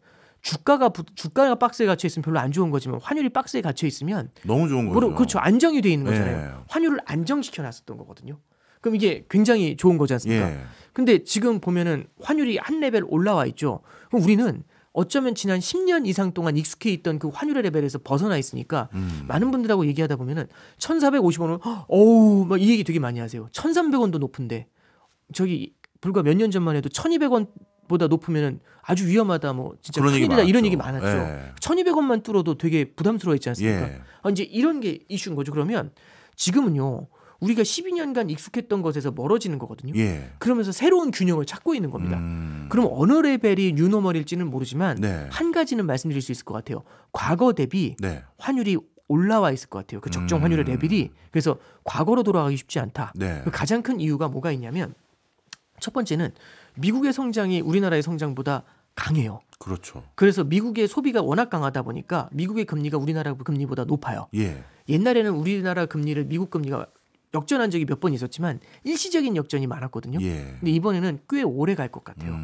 주가가 박스에 갇혀 있으면 별로 안 좋은 거지만 환율이 박스에 갇혀 있으면 너무 좋은 거죠. 그렇죠. 안정이 돼 있는 거잖아요. 예. 환율을 안정시켜 놨었던 거거든요. 그럼 이게 굉장히 좋은 거지 않습니까? 예. 근데 지금 보면은 환율이 한 레벨 올라와 있죠. 그럼 우리는 어쩌면 지난 10년 이상 동안 익숙해 있던 그 환율의 레벨에서 벗어나 있으니까 많은 분들하고 얘기하다 보면은 1,450원을 어우 막 이 얘기 되게 많이 하세요. 1,300원도 높은데 저기 불과 몇 년 전만 해도 1,200원보다 높으면은 아주 위험하다 뭐 진짜 그런 얘기 큰일이다 이런 많았죠. 얘기 많았죠. 예. 1,200원만 뚫어도 되게 부담스러워했지 않습니까? 예. 이제 이런 게 이슈인 거죠. 그러면 지금은요. 우리가 12년간 익숙했던 것에서 멀어지는 거거든요. 예. 그러면서 새로운 균형을 찾고 있는 겁니다. 그럼 어느 레벨이 뉴노멀일지는 모르지만 네. 한 가지는 말씀드릴 수 있을 것 같아요. 과거 대비 네. 환율이 올라와 있을 것 같아요. 그 적정 환율의 레벨이. 그래서 과거로 돌아가기 쉽지 않다. 네. 그 가장 큰 이유가 뭐가 있냐면 첫 번째는 미국의 성장이 우리나라의 성장보다 강해요. 그렇죠. 그래서 미국의 소비가 워낙 강하다 보니까 미국의 금리가 우리나라 금리보다 높아요. 예. 옛날에는 우리나라 금리를 미국 금리가 역전한 적이 몇 번 있었지만 일시적인 역전이 많았거든요. 예. 근데 이번에는 꽤 오래 갈 것 같아요.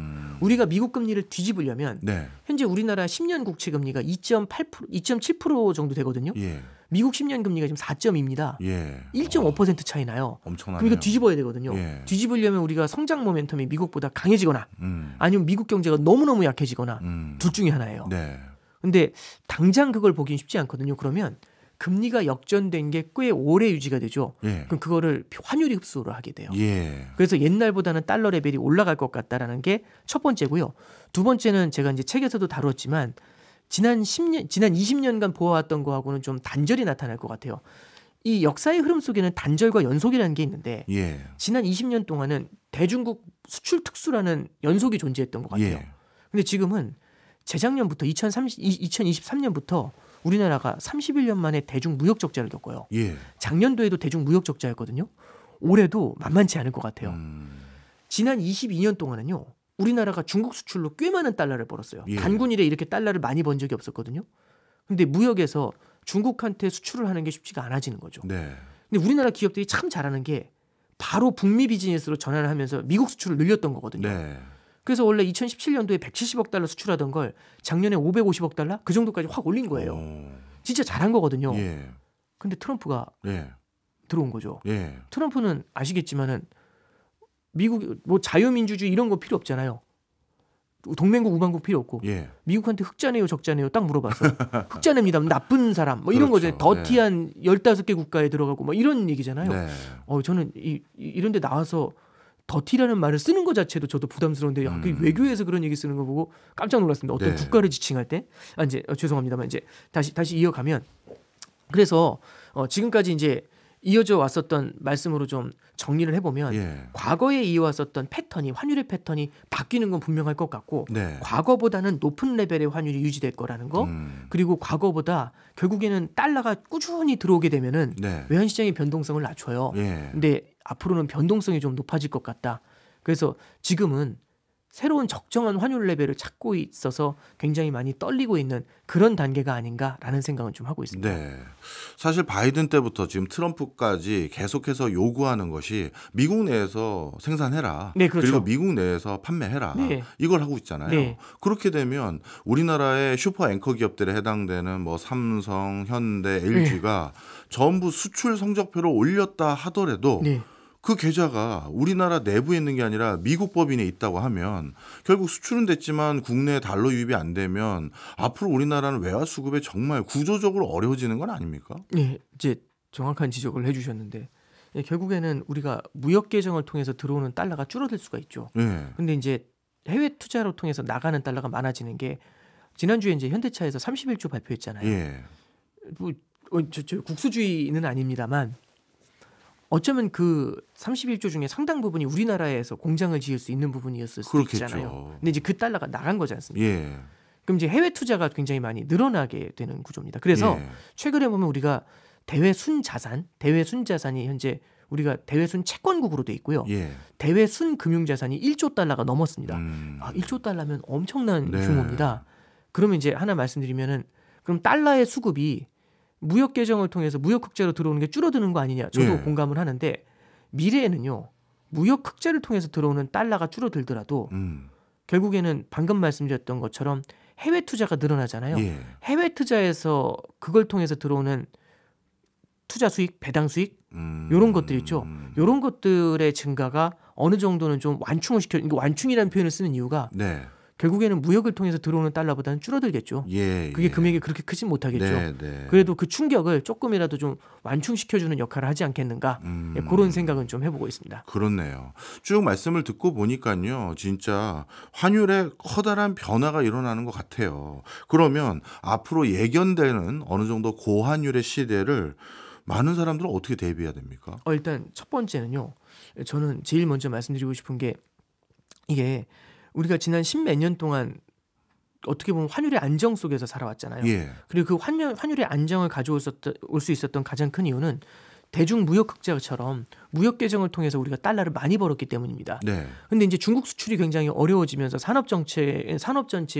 우리가 미국 금리를 뒤집으려면 네. 현재 우리나라 10년 국채 금리가 2.8%, 2.7% 정도 되거든요. 예. 미국 10년 금리가 지금 4.2입니다. 예. 1.5% 차이 나요. 엄청나네요. 그럼 이거 뒤집어야 되거든요. 예. 뒤집으려면 우리가 성장 모멘텀이 미국보다 강해지거나 아니면 미국 경제가 너무너무 약해지거나 둘 중에 하나예요. 네. 근데 당장 그걸 보긴 쉽지 않거든요. 그러면 금리가 역전된 게 꽤 오래 유지가 되죠. 예. 그럼 그거를 환율이 흡수를 하게 돼요. 예. 그래서 옛날보다는 달러 레벨이 올라갈 것 같다라는 게 첫 번째고요. 두 번째는 제가 이제 책에서도 다뤘지만 지난 20년간 보아왔던 거하고는 좀 단절이 나타날 것 같아요. 이 역사의 흐름 속에는 단절과 연속이라는 게 있는데 예. 지난 20년 동안은 대중국 수출 특수라는 연속이 존재했던 것 같아요. 예. 근데 지금은 재작년부터 2023년부터 우리나라가 31년 만에 대중 무역 적자를 겪어요. 예. 작년도에도 대중 무역 적자였거든요. 올해도 만만치 않을 것 같아요. 지난 22년 동안은요. 우리나라가 중국 수출로 꽤 많은 달러를 벌었어요. 예. 단군일에 이렇게 달러를 많이 번 적이 없었거든요. 근데 무역에서 중국한테 수출을 하는 게 쉽지가 않아지는 거죠. 네. 근데 우리나라 기업들이 참 잘하는 게 바로 북미 비즈니스로 전환을 하면서 미국 수출을 늘렸던 거거든요. 네. 그래서 원래 2017년도에 170억 달러 수출하던 걸 작년에 550억 달러 그 정도까지 확 올린 거예요. 진짜 잘한 거거든요. 예. 근데 트럼프가 예. 들어온 거죠. 예. 트럼프는 아시겠지만은 미국 뭐 자유민주주의 이런 거 필요 없잖아요. 동맹국 우방국 필요 없고 예. 미국한테 흑자네요 적자네요 딱 물어봤어. 흑자냅니다. 나쁜 사람 뭐 이런 그렇죠. 거죠. 더티한 15개 국가에 들어가고 뭐 이런 얘기잖아요. 네. 저는 이런 데 나와서 더티라는 말을 쓰는 것 자체도 저도 부담스러운데 그 외교에서 그런 얘기 쓰는 거 보고 깜짝 놀랐습니다. 어떤 네. 국가를 지칭할 때 이제 죄송합니다만 이제 다시 이어가면 그래서 지금까지 이제 이어져 왔었던 말씀으로 좀 정리를 해보면 예. 과거에 이어왔었던 패턴이 환율의 패턴이 바뀌는 건 분명할 것 같고 네. 과거보다는 높은 레벨의 환율이 유지될 거라는 거 그리고 과거보다 결국에는 달러가 꾸준히 들어오게 되면은 네. 외환시장의 변동성을 낮춰요. 예. 근데 앞으로는 변동성이 좀 높아질 것 같다. 그래서 지금은 새로운 적정한 환율 레벨을 찾고 있어서 굉장히 많이 떨리고 있는 그런 단계가 아닌가라는 생각은 좀 하고 있습니다. 네. 사실 바이든 때부터 지금 트럼프까지 계속해서 요구하는 것이 미국 내에서 생산해라. 네, 그렇죠. 그리고 미국 내에서 판매해라. 네. 이걸 하고 있잖아요. 네. 그렇게 되면 우리나라의 슈퍼 앵커 기업들에 해당되는 뭐 삼성, 현대, LG가 전부 수출 성적표를 올렸다 하더라도 네. 그 계좌가 우리나라 내부에 있는 게 아니라 미국 법인에 있다고 하면 결국 수출은 됐지만 국내 달러 유입이 안 되면 앞으로 우리나라는 외화 수급에 정말 구조적으로 어려워지는 건 아닙니까? 네, 이제 정확한 지적을 해주셨는데 결국에는 우리가 무역 개정을 통해서 들어오는 달러가 줄어들 수가 있죠. 네. 근데 이제 해외 투자로 통해서 나가는 달러가 많아지는 게 지난주에 이제 현대차에서 31조 발표했잖아요. 예. 뭐, 저 국수주의는 아닙니다만 어쩌면 그 31조 중에 상당 부분이 우리나라에서 공장을 지을 수 있는 부분이었을 수도 그렇겠죠. 있잖아요. 근데 이제 그 달러가 나간 거지 않습니까? 예. 그럼 이제 해외 투자가 굉장히 많이 늘어나게 되는 구조입니다. 그래서 예. 최근에 보면 우리가 대외 순자산이 현재 우리가 대외 순 채권국으로 돼 있고요. 예. 대외 순 금융자산이 1조 달러가 넘었습니다. 1조 달러면 엄청난 네. 규모입니다. 그러면 이제 하나 말씀드리면은 그럼 달러의 수급이 무역 개정을 통해서 무역 흑자로 들어오는 게 줄어드는 거 아니냐? 저도 예. 공감을 하는데 미래에는요. 무역 흑자를 통해서 들어오는 달러가 줄어들더라도 결국에는 방금 말씀드렸던 것처럼 해외 투자가 늘어나잖아요. 예. 해외 투자에서 그걸 통해서 들어오는 투자 수익, 배당 수익 이런 것들 있죠. 이런 것들의 증가가 어느 정도는 좀 완충을 시켜. 이거 완충이라는 표현을 쓰는 이유가 네. 결국에는 무역을 통해서 들어오는 달러보다는 줄어들겠죠. 예. 그게 금액이 그렇게 크진 못하겠죠. 네, 네. 그래도 그 충격을 조금이라도 좀 완충시켜주는 역할을 하지 않겠는가. 그런 생각은 좀 해보고 있습니다. 그렇네요. 쭉 말씀을 듣고 보니까요. 진짜 환율에 커다란 변화가 일어나는 것 같아요. 그러면 앞으로 예견되는 어느 정도 고환율의 시대를 많은 사람들은 어떻게 대비해야 됩니까? 일단 첫 번째는요. 저는 제일 먼저 말씀드리고 싶은 게 이게 우리가 지난 10몇 년 동안 어떻게 보면 환율의 안정 속에서 살아왔잖아요. 예. 그리고 그 환율의 안정을 가져올 수 있었던 가장 큰 이유는 대중무역흑자처럼 무역 개정을 통해서 우리가 달러를 많이 벌었기 때문입니다. 네. 근데 이제 중국 수출이 굉장히 어려워지면서 산업 전체의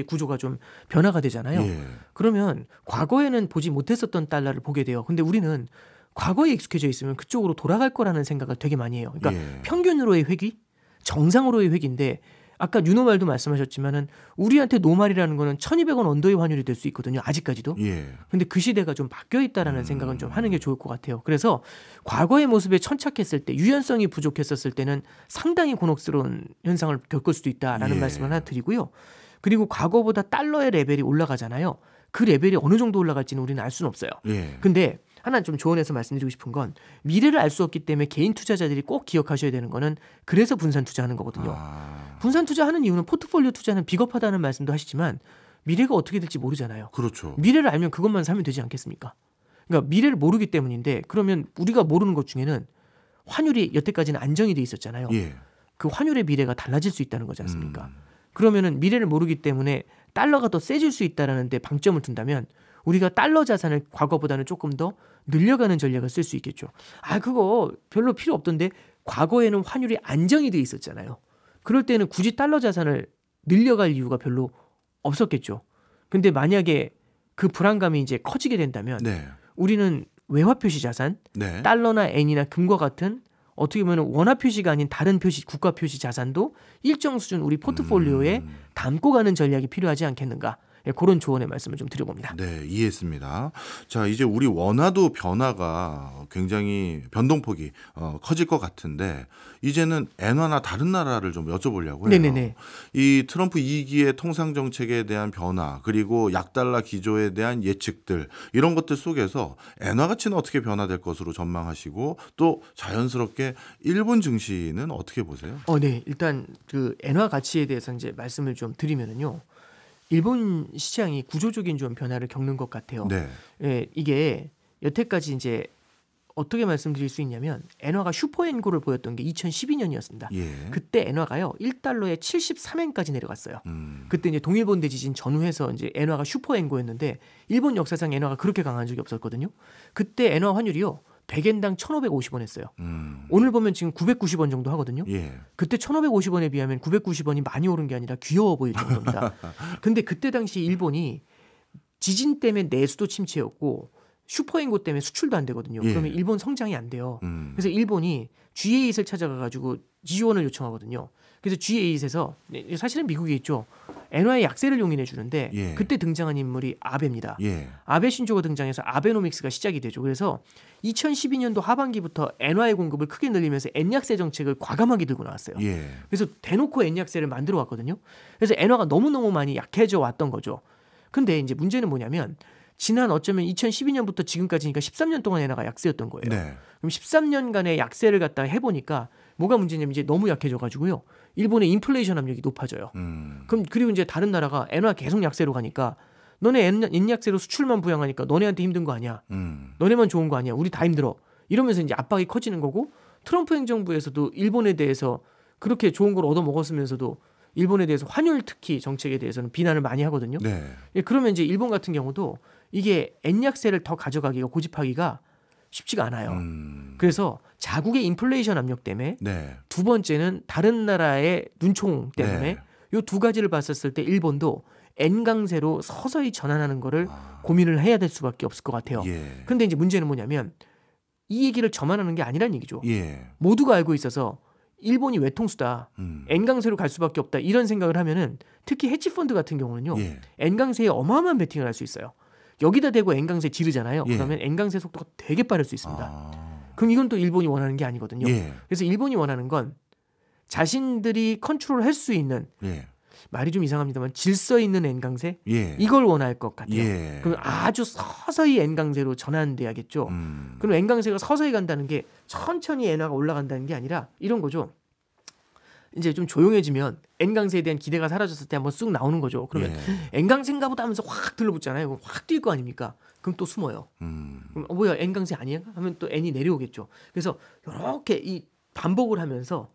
구조가 좀 변화가 되잖아요. 예. 그러면 과거에는 보지 못했었던 달러를 보게 돼요. 근데 우리는 과거에 익숙해져 있으면 그쪽으로 돌아갈 거라는 생각을 되게 많이 해요. 그러니까 예. 평균으로의 회귀, 정상으로의 회귀인데 아까 윤호말도 말씀하셨지만은 우리한테 노말이라는 거는 1,200원 언더의 환율이 될 수 있거든요. 아직까지도. 예. 근데 그 시대가 좀 바뀌어 있다라는 생각은 좀 하는 게 좋을 것 같아요. 그래서 과거의 모습에 천착했을 때, 유연성이 부족했었을 때는 상당히 곤혹스러운 현상을 겪을 수도 있다라는 예. 말씀을 하나 드리고요. 그리고 과거보다 달러의 레벨이 올라가잖아요. 그 레벨이 어느 정도 올라갈지는 우리는 알 수는 없어요. 예. 근데 하나 좀 조언해서 말씀드리고 싶은 건 미래를 알 수 없기 때문에 개인 투자자들이 꼭 기억하셔야 되는 거는 그래서 분산 투자하는 거거든요. 분산 투자하는 이유는 포트폴리오 투자는 비겁하다는 말씀도 하시지만 미래가 어떻게 될지 모르잖아요. 그렇죠. 미래를 알면 그것만 사면 되지 않겠습니까? 그러니까 미래를 모르기 때문인데 그러면 우리가 모르는 것 중에는 환율이 여태까지는 안정이 돼 있었잖아요. 예. 그 환율의 미래가 달라질 수 있다는 거지 않습니까? 그러면은 미래를 모르기 때문에 달러가 더 세질 수 있다라는 데 방점을 둔다면 우리가 달러 자산을 과거보다는 조금 더 늘려가는 전략을 쓸 수 있겠죠. 아, 그거 별로 필요 없던데 과거에는 환율이 안정이 돼 있었잖아요. 그럴 때는 굳이 달러 자산을 늘려갈 이유가 별로 없었겠죠. 근데 만약에 그 불안감이 이제 커지게 된다면 네. 우리는 외화 표시 자산, 네. 달러나 엔이나 금과 같은 어떻게 보면 원화 표시가 아닌 다른 표시, 국가 표시 자산도 일정 수준 우리 포트폴리오에 담고 가는 전략이 필요하지 않겠는가. 예, 그런 조언의 말씀을 좀 드려봅니다. 네, 이해했습니다. 자, 이제 우리 원화도 변화가 굉장히 변동폭이 커질 것 같은데 이제는 엔화나 다른 나라를 좀 여쭤보려고 해요. 네네네. 이 트럼프 2기의 통상 정책에 대한 변화 그리고 약달러 기조에 대한 예측들 이런 것들 속에서 엔화 가치는 어떻게 변화될 것으로 전망하시고 또 자연스럽게 일본 증시는 어떻게 보세요? 네. 일단 그 엔화 가치에 대해서 이제 말씀을 좀 드리면은요. 일본 시장이 구조적인 좀 변화를 겪는 것 같아요. 네. 예, 이게 여태까지 이제 어떻게 말씀드릴 수 있냐면 엔화가 슈퍼엔고를 보였던 게 2012년이었습니다. 예. 그때 엔화가요 1달러에 73엔까지 내려갔어요. 그때 이제 동일본 대지진 전후해서 이제 엔화가 슈퍼엔고였는데 일본 역사상 엔화가 그렇게 강한 적이 없었거든요. 그때 엔화 환율이요 100엔당 1,550원 했어요. 오늘 보면 지금 990원 정도 하거든요. 예. 그때 1,550원에 비하면 990원이 많이 오른 게 아니라 귀여워 보일 정도입니다. 근데 그때 당시 일본이 지진 때문에 내수도 침체였고 슈퍼엔고 때문에 수출도 안 되거든요. 예. 그러면 일본 성장이 안 돼요. 그래서 일본이 G8을 찾아가가지고 지원을 요청하거든요. 그래서 G8에서 사실은 미국에 있죠. 엔화의 약세를 용인해 주는데 예. 그때 등장한 인물이 아베입니다. 예. 아베 신조가 등장해서 아베노믹스가 시작이 되죠. 그래서 2012년도 하반기부터 엔화의 공급을 크게 늘리면서 엔약세 정책을 과감하게 들고 나왔어요. 예. 그래서 대놓고 엔약세를 만들어 왔거든요. 그래서 엔화가 너무너무 많이 약해져 왔던 거죠. 근데 이제 문제는 뭐냐면 지난 어쩌면 2012년부터 지금까지니까 13년 동안 엔화가 약세였던 거예요. 네. 그럼 13년간의 약세를 갖다가 해보니까 뭐가 문제냐면 이제 너무 약해져가지고요. 일본의 인플레이션 압력이 높아져요. 그럼 그리고 이제 다른 나라가 엔화 계속 약세로 가니까 너네 엔약세로 수출만 부양하니까 너네한테 힘든 거 아니야. 너네만 좋은 거 아니야. 우리 다 힘들어. 이러면서 이제 압박이 커지는 거고 트럼프 행정부에서도 일본에 대해서 그렇게 좋은 걸 얻어먹었으면서도 일본에 대해서 환율 특히 정책에 대해서는 비난을 많이 하거든요. 네. 예, 그러면 이제 일본 같은 경우도 이게 엔약세를 더 가져가기가 고집하기가 쉽지가 않아요. 그래서 자국의 인플레이션 압력 때문에 네. 두 번째는 다른 나라의 눈총 때문에 네. 이 두 가지를 봤었을 때 일본도 엔 강세로 서서히 전환하는 거를 고민을 해야 될 수밖에 없을 것 같아요. 예. 근데 이제 문제는 뭐냐면 이 얘기를 저만 하는 게 아니란 얘기죠. 예. 모두가 알고 있어서 일본이 외통수다. 엔 강세로 갈 수밖에 없다. 이런 생각을 하면은 특히 헤지펀드 같은 경우는요. 예. 엔 강세에 어마어마한 베팅을 할 수 있어요. 여기다 대고 엔 강세 지르잖아요. 예. 그러면 엔 강세 속도가 되게 빠를 수 있습니다. 아. 그럼 이건 또 일본이 원하는 게 아니거든요. 예. 그래서 일본이 원하는 건 자신들이 컨트롤할 수 있는 예. 말이 좀 이상합니다만 질서 있는 엔 강세 예. 이걸 원할 것 같아요. 예. 그럼 아주 서서히 엔 강세로 전환돼야겠죠. 그럼 엔 강세가 서서히 간다는 게 천천히 엔화가 올라간다는 게 아니라 이런 거죠. 이제 좀 조용해지면 엔 강세에 대한 기대가 사라졌을 때 한번 쑥 나오는 거죠. 그러면 예. 엔 강세인가 보다 하면서 확 들러붙잖아요. 그럼 확 뛸 거 아닙니까? 그럼 또 숨어요. 그럼 뭐야 엔 강세 아니야? 하면 또 엔이 내려오겠죠. 그래서 이렇게 이 반복을 하면서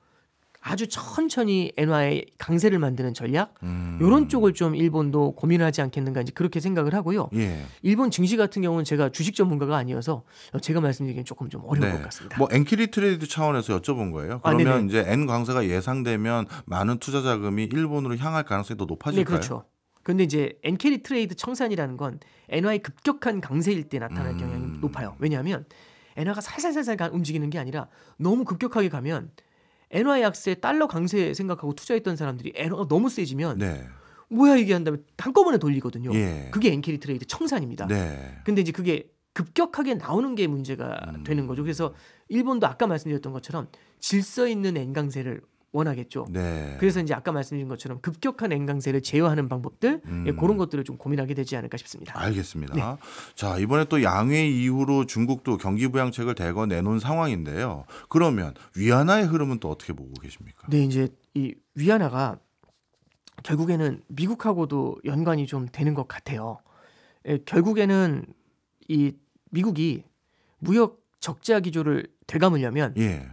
아주 천천히 엔화의 강세를 만드는 전략 이런 쪽을 좀 일본도 고민하지 않겠는가 이제 그렇게 생각을 하고요. 예. 일본 증시 같은 경우는 제가 주식 전문가가 아니어서 제가 말씀드리기는 조금 좀 어려울 네. 것 같습니다. 뭐 엔키리 트레이드 차원에서 여쭤본 거예요. 그러면 이제 엔 강세가 예상되면 많은 투자 자금이 일본으로 향할 가능성이 더 높아질까요? 네, 그렇죠. 그런데 이제 엔캐리 트레이드 청산이라는 건 엔화의 급격한 강세일 때 나타날 경향이 높아요. 왜냐하면 엔화가 살살살살 움직이는 게 아니라 너무 급격하게 가면 엔화 약세, 달러 강세 생각하고 투자했던 사람들이 엔화가 너무 세지면 네. 뭐야 이게 한 다음에 한꺼번에 돌리거든요. 예. 그게 엔캐리 트레이드 청산입니다. 네. 근데 이제 그게 급격하게 나오는 게 문제가 되는 거죠. 그래서 일본도 아까 말씀드렸던 것처럼 질서 있는 엔 강세를 원하겠죠. 네. 그래서 이제 아까 말씀드린 것처럼 급격한 엔 강세를 제어하는 방법들 그런 것들을 좀 고민하게 되지 않을까 싶습니다. 알겠습니다. 네. 자, 이번에 또 양회 이후로 중국도 경기 부양책을 대거 내놓은 상황인데요. 그러면 위안화의 흐름은 또 어떻게 보고 계십니까? 네, 이제 이 위안화가 결국에는 미국하고도 연관이 좀 되는 것 같아요. 결국에는 이 미국이 무역 적자 기조를 되감으려면 예.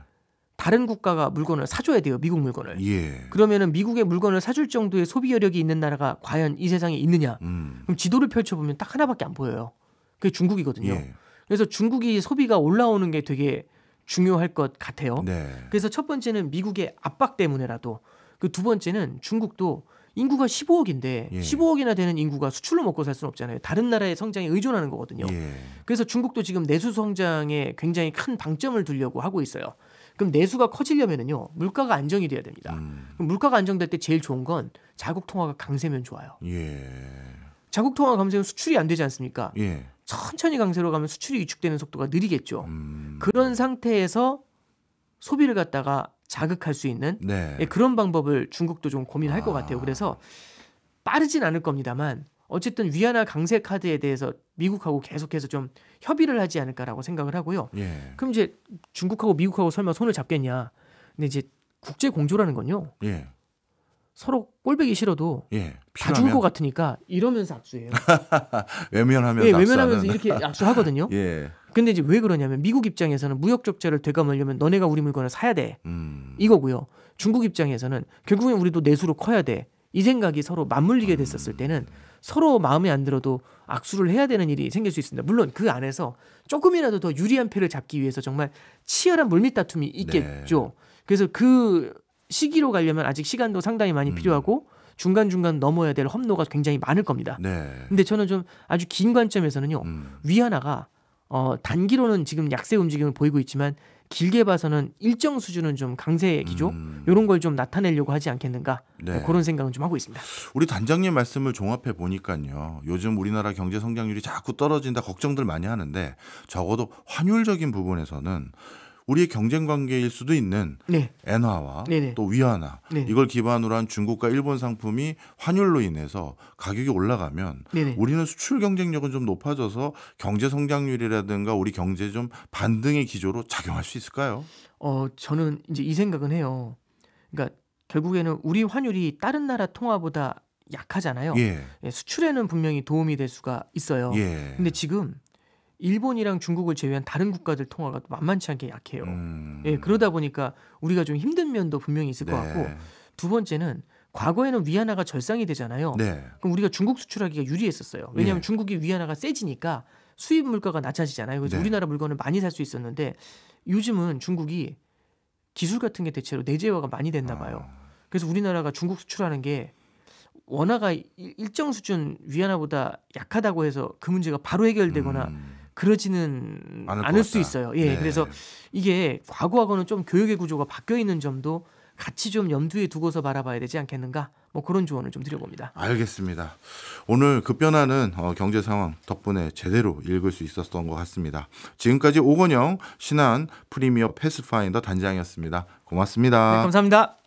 다른 국가가 물건을 사줘야 돼요. 미국 물건을. 예. 그러면은 미국의 물건을 사줄 정도의 소비 여력이 있는 나라가 과연 이 세상에 있느냐? 그럼 지도를 펼쳐보면 딱 하나밖에 안 보여요. 그게 중국이거든요. 예. 그래서 중국이 소비가 올라오는 게 되게 중요할 것 같아요. 네. 그래서 첫 번째는 미국의 압박 때문에라도 그 두 번째는 중국도 인구가 15억인데 예. 15억이나 되는 인구가 수출로 먹고 살 수는 없잖아요. 다른 나라의 성장에 의존하는 거거든요. 예. 그래서 중국도 지금 내수 성장에 굉장히 큰 방점을 두려고 하고 있어요. 그럼 내수가 커지려면은요 물가가 안정이 돼야 됩니다. 그럼 물가가 안정될 때 제일 좋은 건 자국 통화가 강세면 좋아요. 예. 자국 통화가 강세면 수출이 안 되지 않습니까? 예. 천천히 강세로 가면 수출이 위축되는 속도가 느리겠죠. 그런 상태에서 소비를 갖다가 자극할 수 있는 네. 그런 방법을 중국도 좀 고민할 것 같아요. 그래서 빠르진 않을 겁니다만 어쨌든 위안화 강세 카드에 대해서 미국하고 계속해서 좀 협의를 하지 않을까라고 생각을 하고요. 예. 그럼 이제 중국하고 미국하고 설마 손을 잡겠냐? 근데 이제 국제 공조라는 건요. 예. 서로 꼴배기 싫어도 예. 다 죽을 것 같으니까 이러면서 악수해요. 외면하면서 예, 악수하는. 외면하면서 이렇게 악수하거든요. 예. 근데 이제 왜 그러냐면 미국 입장에서는 무역 적자를 되감으려면 너네가 우리 물건을 사야 돼. 이거고요. 중국 입장에서는 결국엔 우리도 내수로 커야 돼. 이 생각이 서로 맞물리게 됐었을 때는 서로 마음에 안 들어도 악수를 해야 되는 일이 생길 수 있습니다. 물론 그 안에서 조금이라도 더 유리한 패를 잡기 위해서 정말 치열한 물밑 다툼이 있겠죠. 그래서 그 시기로 가려면 아직 시간도 상당히 많이 필요하고 중간중간 넘어야 될 험로가 굉장히 많을 겁니다. 네. 근데 저는 좀 아주 긴 관점에서는요. 위안화가 단기로는 지금 약세 움직임을 보이고 있지만 길게 봐서는 일정 수준은 좀 강세 기조 이런 걸 좀 나타내려고 하지 않겠는가 네. 그런 생각은 좀 하고 있습니다. 우리 단장님 말씀을 종합해 보니까요. 요즘 우리나라 경제 성장률이 자꾸 떨어진다 걱정들 많이 하는데 적어도 환율적인 부분에서는 우리의 경쟁 관계일 수도 있는 네. 엔화와 네네. 또 위안화 네. 이걸 기반으로 한 중국과 일본 상품이 환율로 인해서 가격이 올라가면 네네. 우리는 수출 경쟁력은 좀 높아져서 경제 성장률이라든가 우리 경제 좀 반등의 기조로 작용할 수 있을까요? 저는 이제 이 생각은 해요. 그러니까 결국에는 우리 환율이 다른 나라 통화보다 약하잖아요. 예. 수출에는 분명히 도움이 될 수가 있어요. 예. 근데 지금 일본이랑 중국을 제외한 다른 국가들 통화가 만만치 않게 약해요. 예, 그러다 보니까 우리가 좀 힘든 면도 분명히 있을 것 같고 두 번째는 과거에는 위안화가 절상이 되잖아요. 네. 그럼 우리가 중국 수출하기가 유리했었어요. 왜냐하면 예. 중국이 위안화가 세지니까 수입 물가가 낮아지잖아요. 그래서 네. 우리나라 물건을 많이 살 수 있었는데 요즘은 중국이 기술 같은 게 대체로 내재화가 많이 됐나 봐요. 그래서 우리나라가 중국 수출하는 게 원화가 일정 수준 위안화보다 약하다고 해서 그 문제가 바로 해결되거나 그러지는 않을 수 있어요. 예, 네. 그래서 이게 과거하고는 좀 교역의 구조가 바뀌어 있는 점도 같이 좀 염두에 두고서 바라봐야 되지 않겠는가? 뭐 그런 조언을 좀 드려봅니다. 알겠습니다. 오늘 급변하는 경제 상황 덕분에 제대로 읽을 수 있었던 것 같습니다. 지금까지 오건영 신한 프리미어 패스파인더 단장이었습니다. 고맙습니다. 네, 감사합니다.